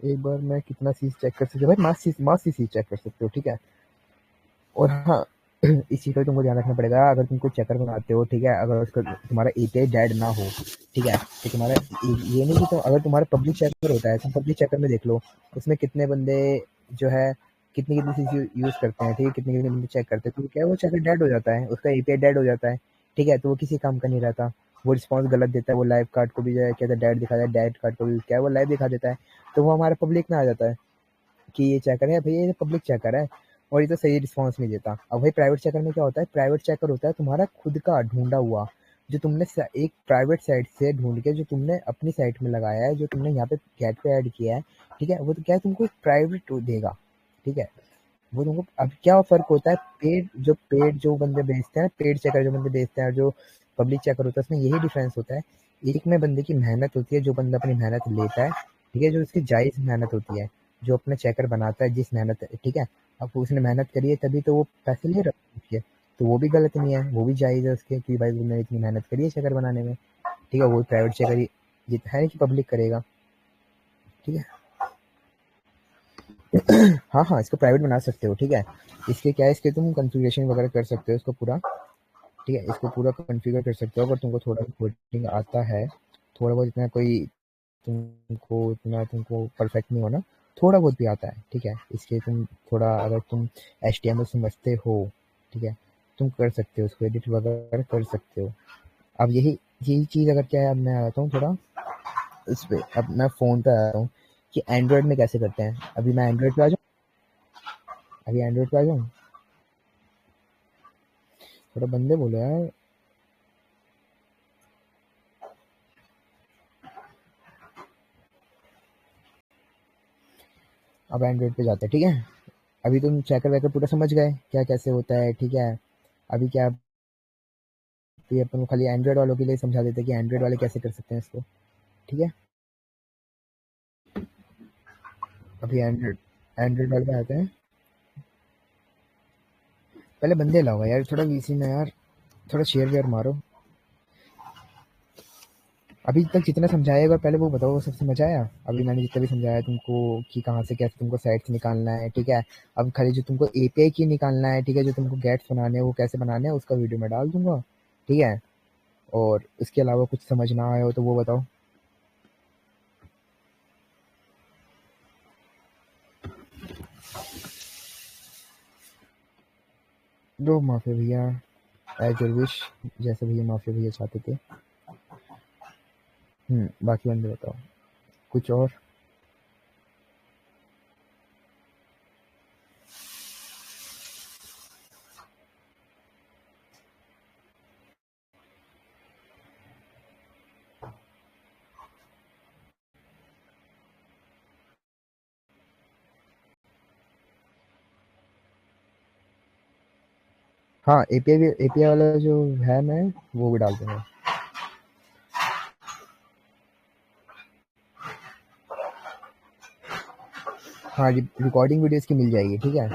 एक बार मैं कितना चीज चेक कर सकते हो भाई, मास चीज चेक कर सकते हो। ठीक है, और हाँ इस चीज़ का तुमको ध्यान रखना पड़ेगा, अगर तुम कोई चेकर बनाते हो, ठीक है, अगर उसका तुम्हारा एपीआई डेड ना हो, ठीक है, तो तुम्हारा ये नहीं कि तो अगर तुम्हारा पब्लिक चेकर होता है, तुम पब्लिक चेकर में देख लो उसमें कितने बंदे जो है कितनी कितनी चीज यूज करते हैं। ठीक है, कितने कितने बंदे चेक करते हैं, तो क्या है, वो चेकर डेड हो जाता है, उसका एपीआई डेड हो जाता है। ठीक है, तो वो किसी काम का नहीं रहता। वो रिस्पॉन्स गलत देता है, वो लाइव कार्ड को भी जो है कहता है डैड दिखा है, डैड कार्ड को भी क्या है वो लाइव दिखा देता है, तो वो हमारे पब्लिक में आ जाता है कि ये चेकर है भैया, ये पब्लिक चेकर है और ये तो सही रिस्पॉन्स नहीं देता। अब भाई प्राइवेट चेकर में क्या होता है, प्राइवेट चेकर होता है तुम्हारा खुद का ढूंढा हुआ, जो तुमने एक प्राइवेट साइट से ढूंढ के जो तुमने अपनी साइट में लगाया है, जो तुमने यहाँ पे गेट पे ऐड किया है, ठीक है, वो तो क्या है तुमको एक प्राइवेट देगा, ठीक है। वो तुमको अब क्या फर्क होता है, पेड जो बंदे बेचते हैं, पेड चेकर जो बंदे बेचते हैं और जो पब्लिक चेकर होता है, उसमें यही डिफरेंस होता है। एक में बंदे की मेहनत होती है, जो बंदा अपनी मेहनत लेता है, ठीक है, जो उसकी जायज मेहनत होती है, जो अपना चेकर बनाता है जिस मेहनत, ठीक है, अब उसने मेहनत करी है तभी तो वो पैसे ले रहा है उसके, तो वो भी गलत नहीं है, वो भी जायज है उसके कि भाई तुमने इतनी मेहनत करी है चेकर बनाने में, ठीक है, वो प्राइवेट चेकर ही, ये तो है नहीं कि पब्लिक करेगा, ठीक है। हाँ हाँ, इसको प्राइवेट बना सकते हो, ठीक है। इसके क्या है, इसके तुम कॉन्फ़िगरेशन वगैरह कर सकते हो इसको पूरा, ठीक है, इसको पूरा कॉन्फ़िगर कर सकते हो अगर तुमको थोड़ा कोडिंग आता है, थोड़ा बहुत, इतना कोई तुमको परफेक्ट नहीं होना, थोड़ा बहुत भी आता है, ठीक है, इसके तुम थोड़ा अगर तुम HTML समझते हो, ठीक है, तुम कर सकते हो, उसको एडिट वगैरह कर सकते हो। अब यही चीज़ अगर क्या है, अब मैं आता हूँ थोड़ा इस पे, अब मैं फ़ोन पे आ रहा हूँ कि एंड्रॉयड में कैसे करते हैं। अभी मैं एंड्रॉयड पे आ जाऊँ, अभी एंड्रॉयड पे आ जाऊँ, थोड़ा बंदे बोलो यार। अब एंड्रॉयड पे जाते हैं, ठीक है। अभी तुम चेकर वेकर पूरा समझ गए क्या कैसे होता है, ठीक है। अभी क्या, ये अपन को खाली एंड्रॉयड वालों के लिए समझा देते हैं कि एंड्रॉयड वाले कैसे कर सकते हैं इसको, ठीक है। अभी एंड्रॉयड एंड्रॉयड वाले पे आते हैं, पहले बंदे लाओ यार, थोड़ा VC में यार, थोड़ा शेयर वेयर मारो। अभी तक जितना समझाया एक बार पहले वो बताओ, वो सब समझ आया? अभी मैंने जितना भी समझाया तुमको कि कहाँ से कैसे तुमको साइट से निकालना है, ठीक है। अब खाली जो तुमको API की निकालना है, ठीक है, जो तुमको गेट्स बनाने हैं वो कैसे बनाने हैं उसका वीडियो मैं डाल दूंगा, ठीक है। और इसके अलावा कुछ समझ ना आया हो तो वो बताओ। दो माफिया भैया, एज योर विश, जैसे भैया माफिया भैया चाहते थे। बाकी बंदे बताओ कुछ और। हाँ, API वाला जो है मैं वो भी डाल दूंगा। हाँ, रिकॉर्डिंग वीडियो इसकी मिल जाएगी, ठीक है,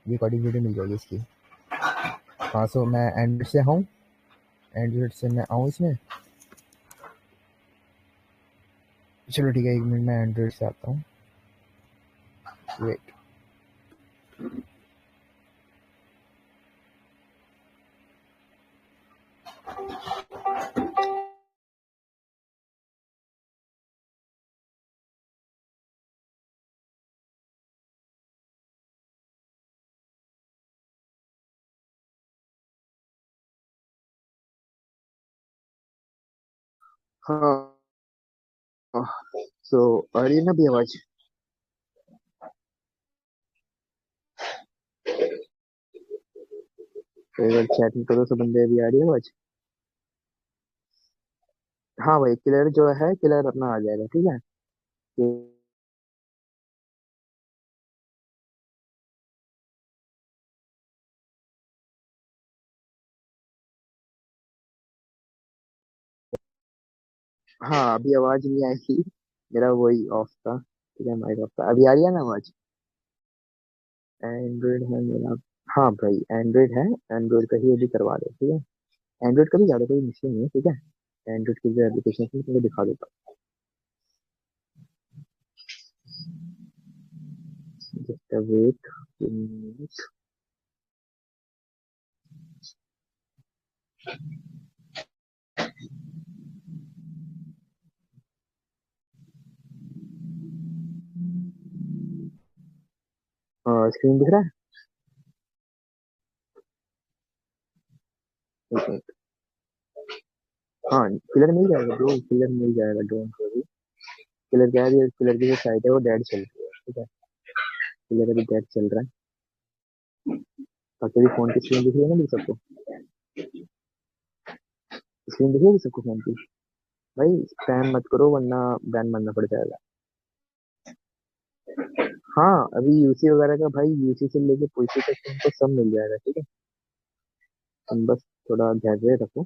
रिकॉर्डिंग वीडियो मिल जाएगी इसकी। हाँ, सो मैं एंड्रॉइड से हूँ, एंड्रॉइड से मैं आऊँ इसमें, चलो ठीक है, 1 मिनट मैं एंड्रॉइड से आता हूँ, वेट। हाँ, सो आ रही है ना अभी आवाज? तो अगर चैट में करो तो बंदे अभी आ रही है आवाज? हाँ भाई, क्लियर जो है क्लियर अपना आ जाएगा, ठीक है। ये- हाँ, अभी आवाज नहीं आई थी, मेरा वही ऑफ था, ठीक है, माइक ऑफ था। अभी आ रही है ना आवाज? एंड्रॉइड है मेरा। हाँ भाई, एंड्रॉइड है, एंड्रॉइड का ही अभी करवा दो, ठीक है। एंड्रॉइड का भी ज्यादा कोई मुश्किल नहीं है, ठीक है। एंड्रॉइड की जो एप्लीकेशन है तुमको दिखा देता हूँ, जस्ट वेट। स्क्रीन दिख रहा है? एक मिनट। हाँ किलर मिल जाएगा ब्रो, किलर मिल जाएगा, डोंट वरी। किलर क्या है, किलर की जो साइट है वो डेड चल रही है, ठीक है। किलर अभी डेड चल रहा है। बाकी अभी फोन की स्क्रीन दिख रही है ना मेरी सबको, स्क्रीन दिख रही है सबको फोन की। भाई स्पैम मत करो वरना बैन मानना पड़ जाएगा। हाँ अभी यूसी वगैरह का भाई, यूसी से लेके पुलसी तक तुमको सब मिल जाएगा, ठीक है। तुम बस थोड़ा धैर्य रखो।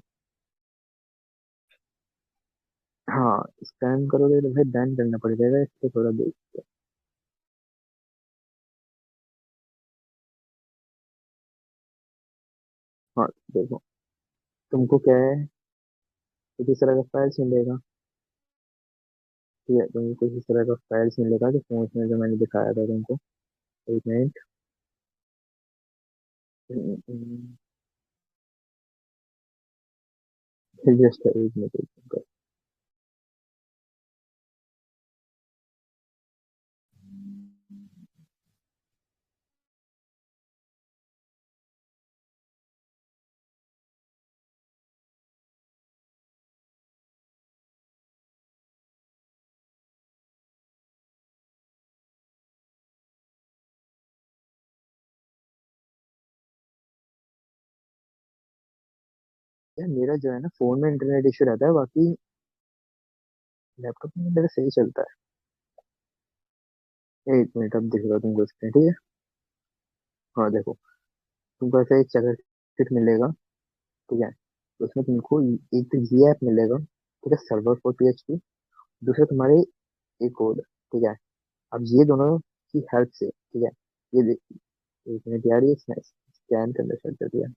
हाँ स्पैम करोगे तो भाई बैन करना पड़ जाएगा, इससे थोड़ा देख के। हाँ देखो, तुमको क्या है कि किस तरह का फाइल मिलेगा, ठीक है। तुमको कुछ इस तरह का फाइल मिलेगा जो फोन में जो मैंने दिखाया था तुमको। एक मिनट, जस्ट एक मिनट, एक मिनट। यार मेरा जो है ना फोन में इंटरनेट इश्यू रहता है, बाकी लैपटॉप में मेरा सही चलता है। एक मिनट, अब दिख रहा तुमको स्क्रीन, ठीक है। हाँ देखो, तुमको ऐसा एक चेकर किट मिलेगा, ठीक है। तो उसमें तुमको एक तो ये ऐप मिलेगा, ठीक है, सर्वर फॉर पीएचपी। दूसरा तुम्हारे एक कोड, ठीक है। अब ये दोनों की हेल्प से, ठीक है, ये देख, एक मिनट यार, ये स्कैन करना स्टार्ट कर दिया।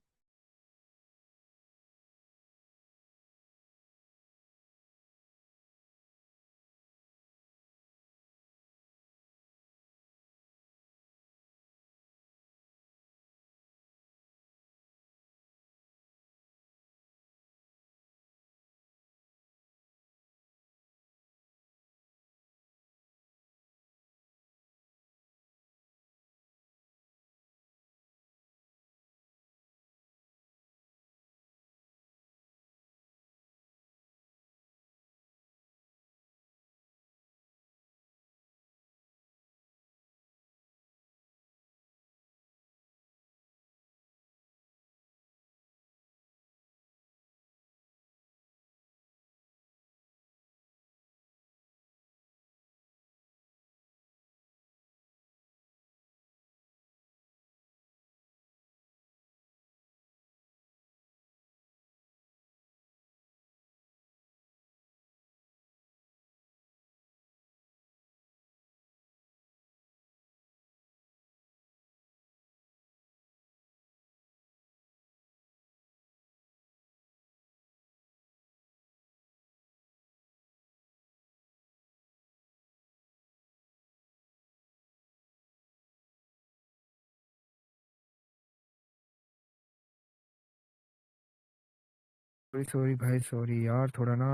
सॉरी सॉरी भाई, सॉरी यार, थोड़ा ना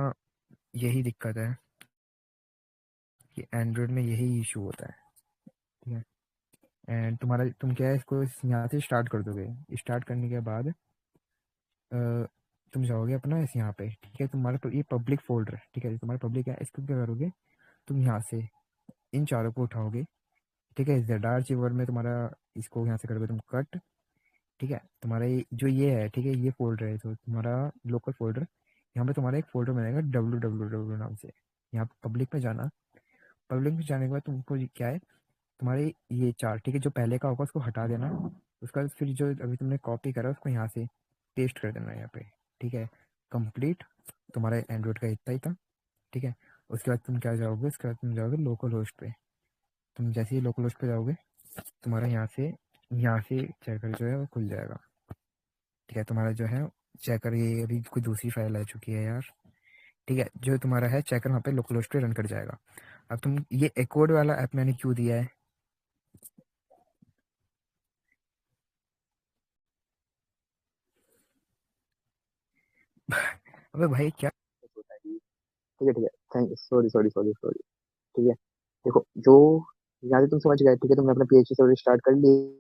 यही दिक्कत है कि एंड्रॉयड में यही इशू होता है, ठीक है। एंड तुम्हारा तुम क्या है, इसको यहाँ से स्टार्ट कर दोगे। स्टार्ट करने के बाद तुम जाओगे अपना इस यहाँ पे, ठीक है। तुम्हारा ये पब्लिक फोल्डर, ठीक है, तुम्हारा पब्लिक है। इसको क्या करोगे, तुम यहाँ से इन चारों को उठाओगे, ठीक है। जेडार चिवर में तुम्हारा इसको यहाँ से करोगे तुम कट, ठीक है। तुम्हारा ये जो ये है, ठीक है, ये फोल्डर है तो तुम्हारा लोकल फोल्डर। यहाँ पे तुम्हारा एक फोल्डर मिलेगा www नाम से। यहाँ पे पब्लिक में जाना। पब्लिक में जाने के बाद तुमको क्या है, तुम्हारे ये चार, ठीक है, जो पहले का होगा उसको हटा देना। उसका फिर जो अभी तुमने कॉपी करा उसको यहाँ से पेस्ट कर देना यहाँ पे, ठीक है। कंप्लीट। तुम्हारा एंड्रॉइड का इतना ही था, ठीक है। उसके बाद तुम क्या जाओगे, उसके बाद तुम जाओगे लोकल होस्ट पे। तुम जैसे ही लोकल होस्ट पे जाओगे, तुम्हारा यहाँ से चेकर जो है वो खुल जाएगा, ठीक है। तुम्हारा जो है चेकर, ये अभी कोई दूसरी फाइल आ चुकी है यार, ठीक है। जो तुम्हारा है चेकर वहाँ पे लोकल होस्ट पे रन कर जाएगा। अब तुम ये एकोड वाला ऐप मैंने क्यों दिया है, अबे भाई क्या। ठीक है, ठीक है, thank, sorry sorry sorry sorry, ठीक है। देखो जो यहाँ से तुम समझ गए, ठीक है, तुमने अपना पीएचपी सर्वर स्टार्ट कर लिए।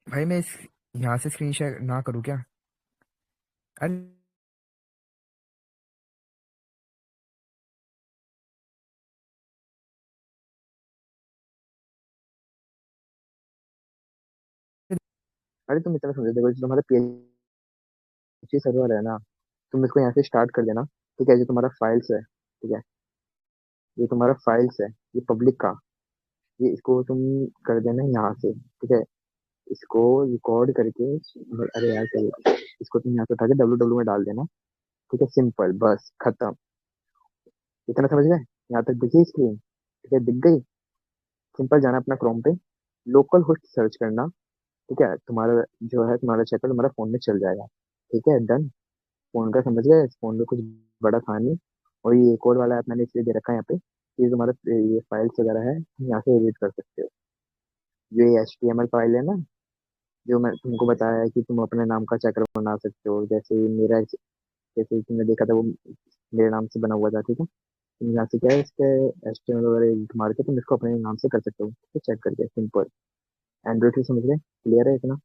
भाई मैं इस यहाँ से स्क्रीन शेयर ना करूँ क्या? अरे अरे तुम इतना समझो, देखो जो तुम्हारा पीएचपी सर्वर है ना, तुम इसको यहाँ से स्टार्ट कर देना। ठीक है, जो तुम्हारा फाइल्स है, ठीक है, ये तुम्हारा फाइल्स है, ये पब्लिक का, ये इसको तुम कर देना यहाँ से। ठीक है, इसको रिकॉर्ड करके, अरे यार क्या, इसको तुम यहाँ से उठा के डब्ल्यू डब्ल्यू में डाल देना। ठीक है, सिंपल, बस खत्म। इतना समझ गए? यहाँ तक दिखी स्क्रीन? ठीक है, दिख गई। सिंपल जाना अपना क्रोम पे, लोकल होस्ट सर्च करना। ठीक है, तुम्हारा जो है तुम्हारा चेकर तुम्हारा फोन में चल जाएगा। ठीक है, डन। फोन का समझ गए, फोन में कुछ बड़ा था नहीं। और ये कोड वाला ऐप मैंने इसलिए दे रखा है यहाँ पे, ये तुम्हारा ये फाइल्स वगैरह है, तुम यहाँ से एडिट कर सकते हो। जो ये HTML फाइल है ना, जो मैं तुमको बताया है कि तुम अपने नाम का चेकर बना सकते हो, जैसे मेरा, जैसे तुमने देखा था वो मेरे नाम से बना हुआ था। ठीक है, तुम यहाँ से क्या है, इसके HTML वगैरह एडिट मार के तुम इसको अपने नाम से कर सकते हो। ठीक है, चेक करके सिंपल। एंड्रॉइड से समझ गए, क्लियर है इतना?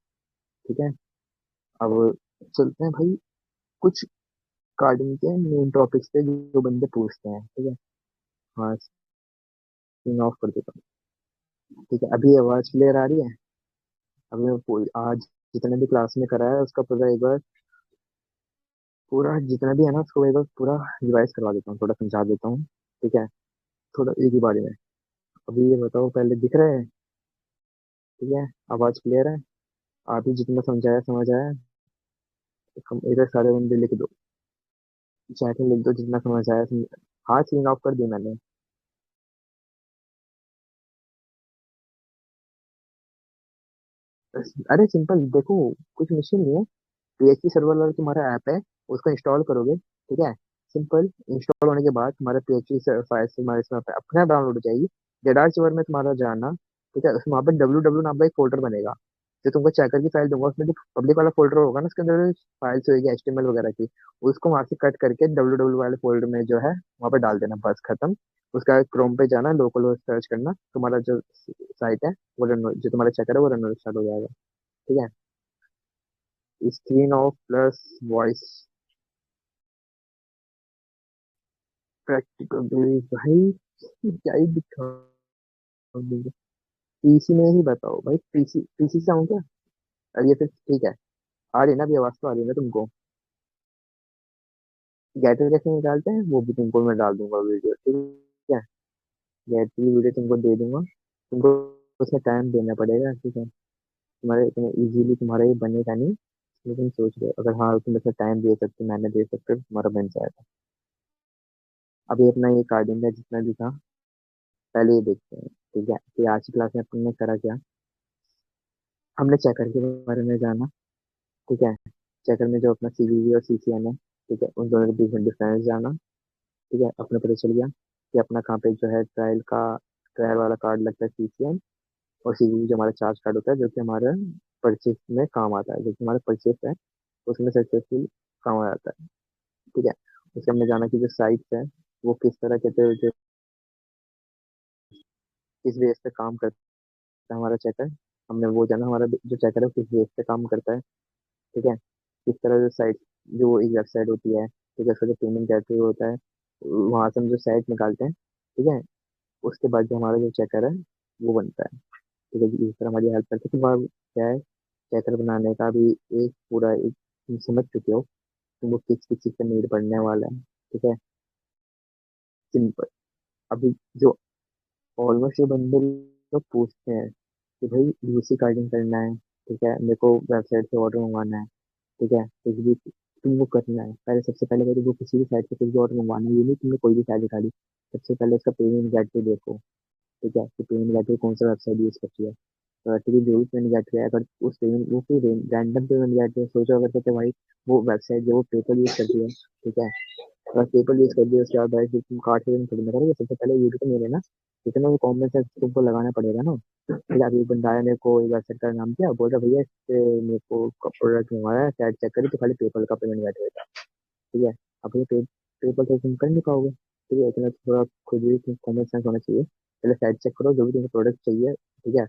ठीक है, अब चलते हैं भाई कुछ कार्डिंग के मेन टॉपिक्स पे जो बंदे पूछते हैं। ठीक है, हाँ, स्क्रीन ऑफ कर देता हूँ। ठीक है, अभी आवाज क्लियर आ रही है? अभी मैं आज जितने भी क्लास में करा है उसका पूरा एक बार, पूरा जितना भी है ना उसको एक बार पूरा रिवाइज करवा देता हूँ, थोड़ा समझा देता हूँ। ठीक है, थोड़ा एक ही बारी में। अभी ये बताओ, पहले दिख रहा है? ठीक है, आवाज क्लियर है? आप ही जितना समझाया समझ आया? इधर सारे बंदे लिख दो, चैट में लिख दो जितना समझ आया हाँ, स्क्रीन ऑफ कर दी मैंने। अरे सिंपल देखो, कुछ मुश्किल नहीं है। PHP सर्वर वाला तुम्हारा ऐप है, उसको इंस्टॉल करोगे। ठीक है, सिंपल इंस्टॉल होने के बाद तुम्हारा PHP फाइल तुम्हारे इसमें अपना डाउनलोड हो जाएगी। जेडार सर्वर में तुम्हारा जाना। ठीक है, उसमें वहाँ पे डब्ल्यू डब्ल्यू नाम का एक फोल्डर बनेगा, जो तुमको चेकर की फाइल दूंगा, उसमें जो पब्लिक वाला फोल्डर होगा ना, उसके अंदर फाइल्स होगी HTML वगैरह की, उसको वहां से कट करके डब्ल्यू डब्ल्यू वाले फोल्डर में जो है वहाँ पे डाल देना, बस खत्म। उसका क्रोम पे जाना, लोकल होस्ट सर्च करना, तुम्हारा जो साइट है वो रन, जो तुम्हारा चेकर है वो रन स्टार्ट हो जाएगा। ठीक है, screen of plus voice practical भाई, क्या ही दिखाओगे? पीसी में ही बताओ भाई, पीसी पीसी से आऊँ क्या? अरे ये फिर ठीक है, आ रही है ना अभी आवाज, तो आ रही है ना तुमको? गेटर कैसे निकालते हैं वो भी तुमको मैं डाल दूंगा वीडियो। ठीक है, गेट की वीडियो तुमको दे दूंगा, तुमको उसमें टाइम देना पड़ेगा। ठीक है, तुम्हारे इतने इजीली तुम्हारा ये बनेगा नहीं, लेकिन सोच रहे हो, अगर हाँ तुम इसमें टाइम दे सकते हो, मैंने दे सकते हो, तुम्हारा बन जाएगा। अभी अपना ये कार्डिंग का जितना भी था, पहले ये देखते हैं। ठीक है, कि आज की क्लास में अपन करा क्या, हमने चेकर के बारे में जाना। ठीक है, चेकर में जो अपना CVV और CCN है, ठीक है, उन दोनों के बीच में डिफरेंस जाना। ठीक है, अपने पता चल गया कि अपना कहाँ पे जो है ट्रायल वाला कार्ड लगता है CCN, और CVV जो हमारा चार्ज कार्ड होता है, जो कि हमारे परचेस में काम आता है, जो कि हमारा परचेस है उसमें सक्सेसफुल काम आ जाता है। ठीक है, उसके हमने जाना कि जो साइट्स है वो किस तरह के जो किस बेस पे काम करता है हमारा चेकर, हमने वो जाना, हमारा जो चेकर है वो किस बेस पे काम करता है। ठीक है, किस तरह से साइट, जो एक वेबसाइट होती है, ठीक है, उसका जो पेमेंट गेटवे होता है, वहां से हम जो साइट निकालते हैं। ठीक है, उसके बाद जो हमारा जो चेकर है वो बनता है। ठीक है जी, इस तरह हमारी हेल्प करते हैं। तो अब क्या है, चेकर बनाने का भी एक पूरा एक, तुम समझ चुके हो तुमको किस किस चीज का नीड पड़ने वाला है। ठीक है, सिंपल। अभी जो ऑलमोस्ट जो बंदे लोग पूछते हैं कि भाई UC कार्डिंग करना है, ठीक है, मेरे को वेबसाइट से ऑर्डर मंगवाना है। ठीक है, कुछ भी तुमको करना है, पहले सबसे पहले करो, वो किसी भी साइट से कुछ भी ऑर्डर मंगवाना है, ये नहीं तुमने कोई भी साइट निकाली, सबसे पहले उसका पेमेंट गेटवे देखो। ठीक है, कि पेमेंट गेटवे कौन सा वेबसाइट यूज करती है। तो ठीक है, जो भी पेमेंट गेटवे है, अगर उस पेमेंट वो कोई रैंडम पेमेंट गेटवे सोचो, अगर कहते भाई वो वेबसाइट जो वो पेपर यूज करती है। ठीक है, अगर पेपर यूज कर दिया उसके बाद भाई फिर तुम कार्ड से पेमेंट करना करोगे, सबसे पहले ये भी तो मेरे ना, इतना वो कॉमन सेंस तुमको लगाना पड़ेगा ना। फिर अभी एक बंदा है, मेरे को एक वेबसाइट का नाम किया, बोल रहा भैया इससे मेरे को प्रोडक्ट मंगवाया है, साइट चेक करी तो खाली पेपर का पेमेंट गेटवे था। ठीक है, अब ये पेपर तो तुम कर नहीं पाओगे। ठीक है, इतना थोड़ा खुद भी कॉमन सेंस होना चाहिए। पहले साइट चेक करो, जो भी तुम्हें प्रोडक्ट चाहिए। ठीक है,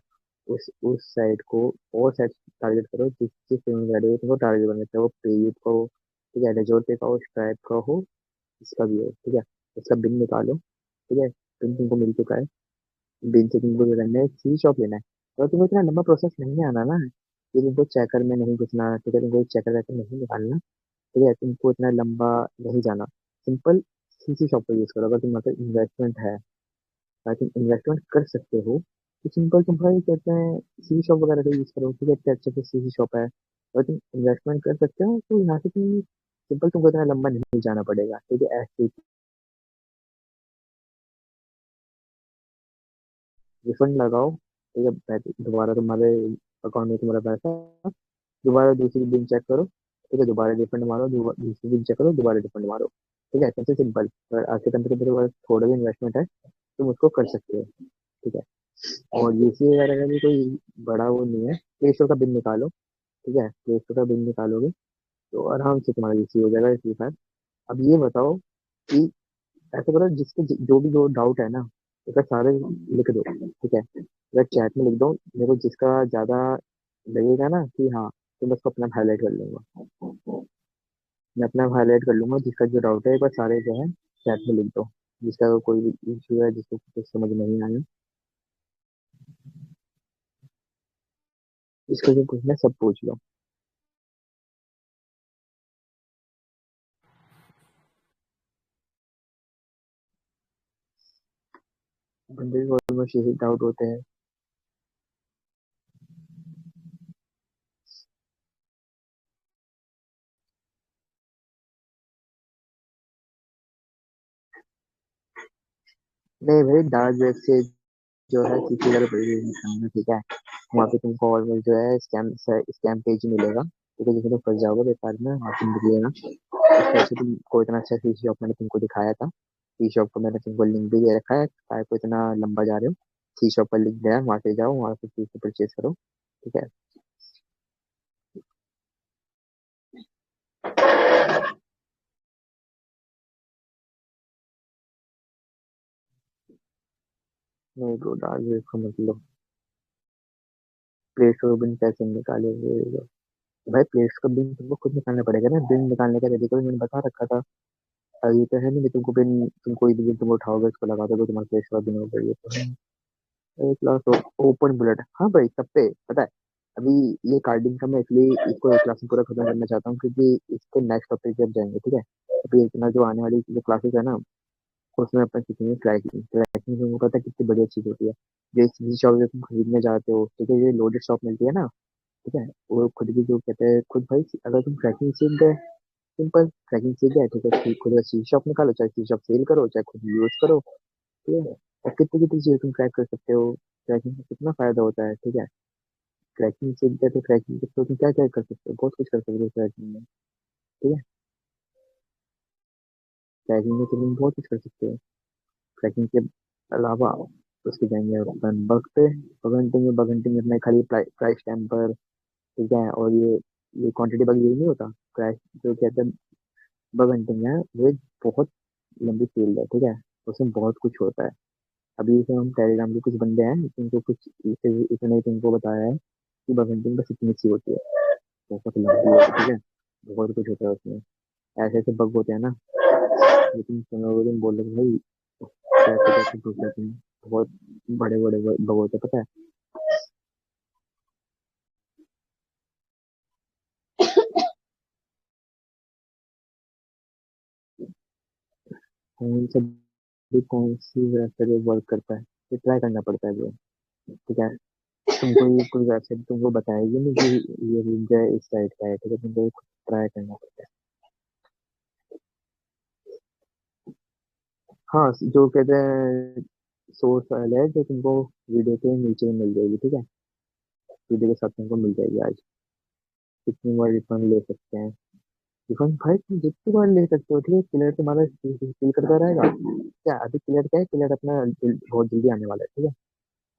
उस साइड को और साइड टारगेट करो जिस जिस पेमेंट साइड को तुमको टारगेट करना है, वो पेयूट का हो, ठीक है, रेजोर पे का हो, स्ट्राइप का हो, इसका भी हो, ठीक है। उसका बिल निकालो, ठीक है, बिल तुमको मिल चुका है। बिल से तुमको जो करना है, सी शॉप लेना है। और तुमको इतना लंबा प्रोसेस नहीं आना ना, ये तुमको चेकर में नहीं घुसना, ठीक है, तुमको चेकर वैकर नहीं निकालना, ठीक है, तुमको इतना लंबा नहीं जाना। सिंपल सीसी शॉप का यूज करो। अगर तुम्हारे पास इन्वेस्टमेंट है, अगर तुम इन्वेस्टमेंट कर सकते हो, तो सिंपल तुम भाई कहते हैं सीसी शॉप वगैरह का यूज करो, ठीक है, इतने अच्छे से सीसी शॉप है। अगर तुम इन्वेस्टमेंट कर सकते हो तो यहाँ से तुम सिंपल तुमको इतना लंबा नहीं जाना पड़ेगा, ठीक है। ऐसे रिफंड लगाओ, ठीक है, दोबारा तुम्हारे अकाउंट में तुम्हारा पैसा, दोबारा दूसरी दिन चेक करो, ठीक है, दोबारा रिफंड मारो, दूसरी दिन चेक करो, दोबारा रिफंड मारो, ठीक है। सबसे सिंपल। अगर आज के टाइम पे तेरे पास थोड़ा भी इन्वेस्टमेंट है, तुम उसको कर सकते हो, ठीक है। और यूसी वगैरह का भी कोई बड़ा वो नहीं है। प्ले स्टोर का बिल निकालो, ठीक है, प्ले स्टोर का बिल निकालोगे तो आराम से तुम्हारा यूसी हो जाएगा फ्री फायर। अब ये बताओ कि ऐसे करो, जिसके जो भी जो डाउट है ना, उसका सारे लिख दो, ठीक है, अगर चैट में लिख दो, मेरे को जिसका ज्यादा लगेगा ना कि हाँ, तो मैं उसको अपना हाईलाइट कर लूंगा। मैं अपना हाईलाइट कर लूंगा, जिसका जो डाउट है एक बार सारे जो है चैट में लिख दो। जिसका कोई भी इशू है, जिसको कुछ समझ नहीं आया, इसको जो पूछना है सब पूछ लो। बंदे को ऑलमोस्ट यही डाउट होते हैं। नहीं भाई, डार्क वेब से जो है किसी तरह करना, ठीक है। वहाँ पे तुमको ऑलमोस्ट जो है स्कैम स्कैम पेज मिलेगा, ठीक है, जिसमें तुम फंस जाओगे बेकार में, वहाँ तुम निकलेगा। इसके अच्छा तुमको इतना अच्छा सी शॉप मैंने तुमको दिखाया था, सी शॉप को मैंने तुमको लिंक भी दे रखा है, काय को इतना लंबा जा रहे हो। सी शॉप पर लिंक दिया है, वहाँ से जाओ, वहाँ से चीज परचेज करो, ठीक है। नहीं ब्रो, डार्क वेब का मतलब प्ले स्टोर बिन पैसे निकालेंगे। भाई प्ले स्टोर का बिन तुमको खुद निकालना पड़ेगा ना, बिन निकालने का तरीका भी मैंने बता रखा था। अब ये तो है नहीं कि तुमको बिन, तुम कोई भी बिन तुम उठाओगे उसको लगा दोगे तुम्हारे प्ले स्टोर बिन हो गई, ये तो है। एक क्लास ओपन बुलेट, हाँ भाई सब पे पता है। अभी ये कार्डिंग का मैं इसलिए इसको एक क्लास में पूरा खत्म करना चाहता हूँ, क्योंकि इसके नेक्स्ट टॉपिक जब जाएंगे, ठीक है। अभी इतना जो आने वाली जो क्लासेस है ना, उसमें अपन सीखेंगे ट्रैकिंग। ट्रैकिंग से मुझे पता है कितनी बढ़िया चीज होती है। जो इस शॉप से तुम खरीदने जाते हो, ठीक है, ये लोडेड शॉप मिलती है ना, ठीक है, वो खुद भी जो कहते हैं खुद भाई, अगर तुम ट्रैकिंग सीख गए, सिंपल ट्रैकिंग सीख गए, ठीक है, खुद का सी शॉप निकालो, चाहे सी शॉप सेल करो, चाहे खुद यूज करो, ठीक है। और कितनी कितनी चीजें तुम ट्रैक कर सकते हो। ट्रैकिंग से कितना फायदा होता है, ठीक है। ट्रैकिंग सीख गए तो ट्रैकिंग के थ्रू तुम क्या क्या कर सकते हो, बहुत कुछ कर सकते हो ट्रैकिंग में, ठीक है। ट्रैकिंग में तुम बहुत कुछ कर सकते हो। ट्रैकिंग के अलावा उसके जाएंगे अपन बग पे, बग हंटिंग में, बग हंटिंग में अपने खाली प्राइस टाइम पर, ठीक है। और ये क्वांटिटी बग ये नहीं होता, प्राइस जो कहते हैं बग हंटिंग है, वो एक बहुत लंबी फील्ड है, ठीक है। उसमें बहुत कुछ होता है। अभी जैसे हम टेलीग्राम के कुछ बंदे हैं जिनको कुछ इतने तुमको बताया है कि बग हंटिंग बस इतनी सी होती है, बहुत लंबी होती है, ठीक है। बहुत कुछ होता है उसमें, ऐसे ऐसे बग होते हैं ना, ये तुम सुनोगे तुम बोलोगे भाई कैसे कैसे घुस जाते हैं। बहुत बड़े बड़े बग होते हैं, पता है। कौन सा भी कौन सी वेबसाइट वर्क करता है, ये ट्राई करना पड़ता है ब्रो, ठीक है। तुमको ये कोई वेबसाइट तुमको बताएगी नहीं कि ये लिंक है इस साइट का है, ठीक है, तुमको ट्राई करना पड़ता है। हाँ, जो कहते हैं सोर्स फाइल है जो तुमको वीडियो के नीचे मिल जाएगी, ठीक है, वीडियो के साथ तुमको मिल जाएगी। आज कितनी बार रिफंड ले सकते हैं, रिफंड भाई तुम जितनी बार ले सकते हो, ठीक है। क्लियर तुम्हारा फिल करता रहेगा, क्या अभी क्लियर क्या है, क्लियर अपना बहुत जल्दी आने वाला है, ठीक है।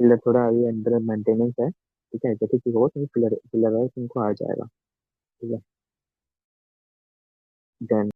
क्लियर थोड़ा अभी अंडर मेंटेनेंस है, ठीक है, जैसे कि हो तुम क्लियर क्लियर तुमको आ जाएगा, ठीक है। Then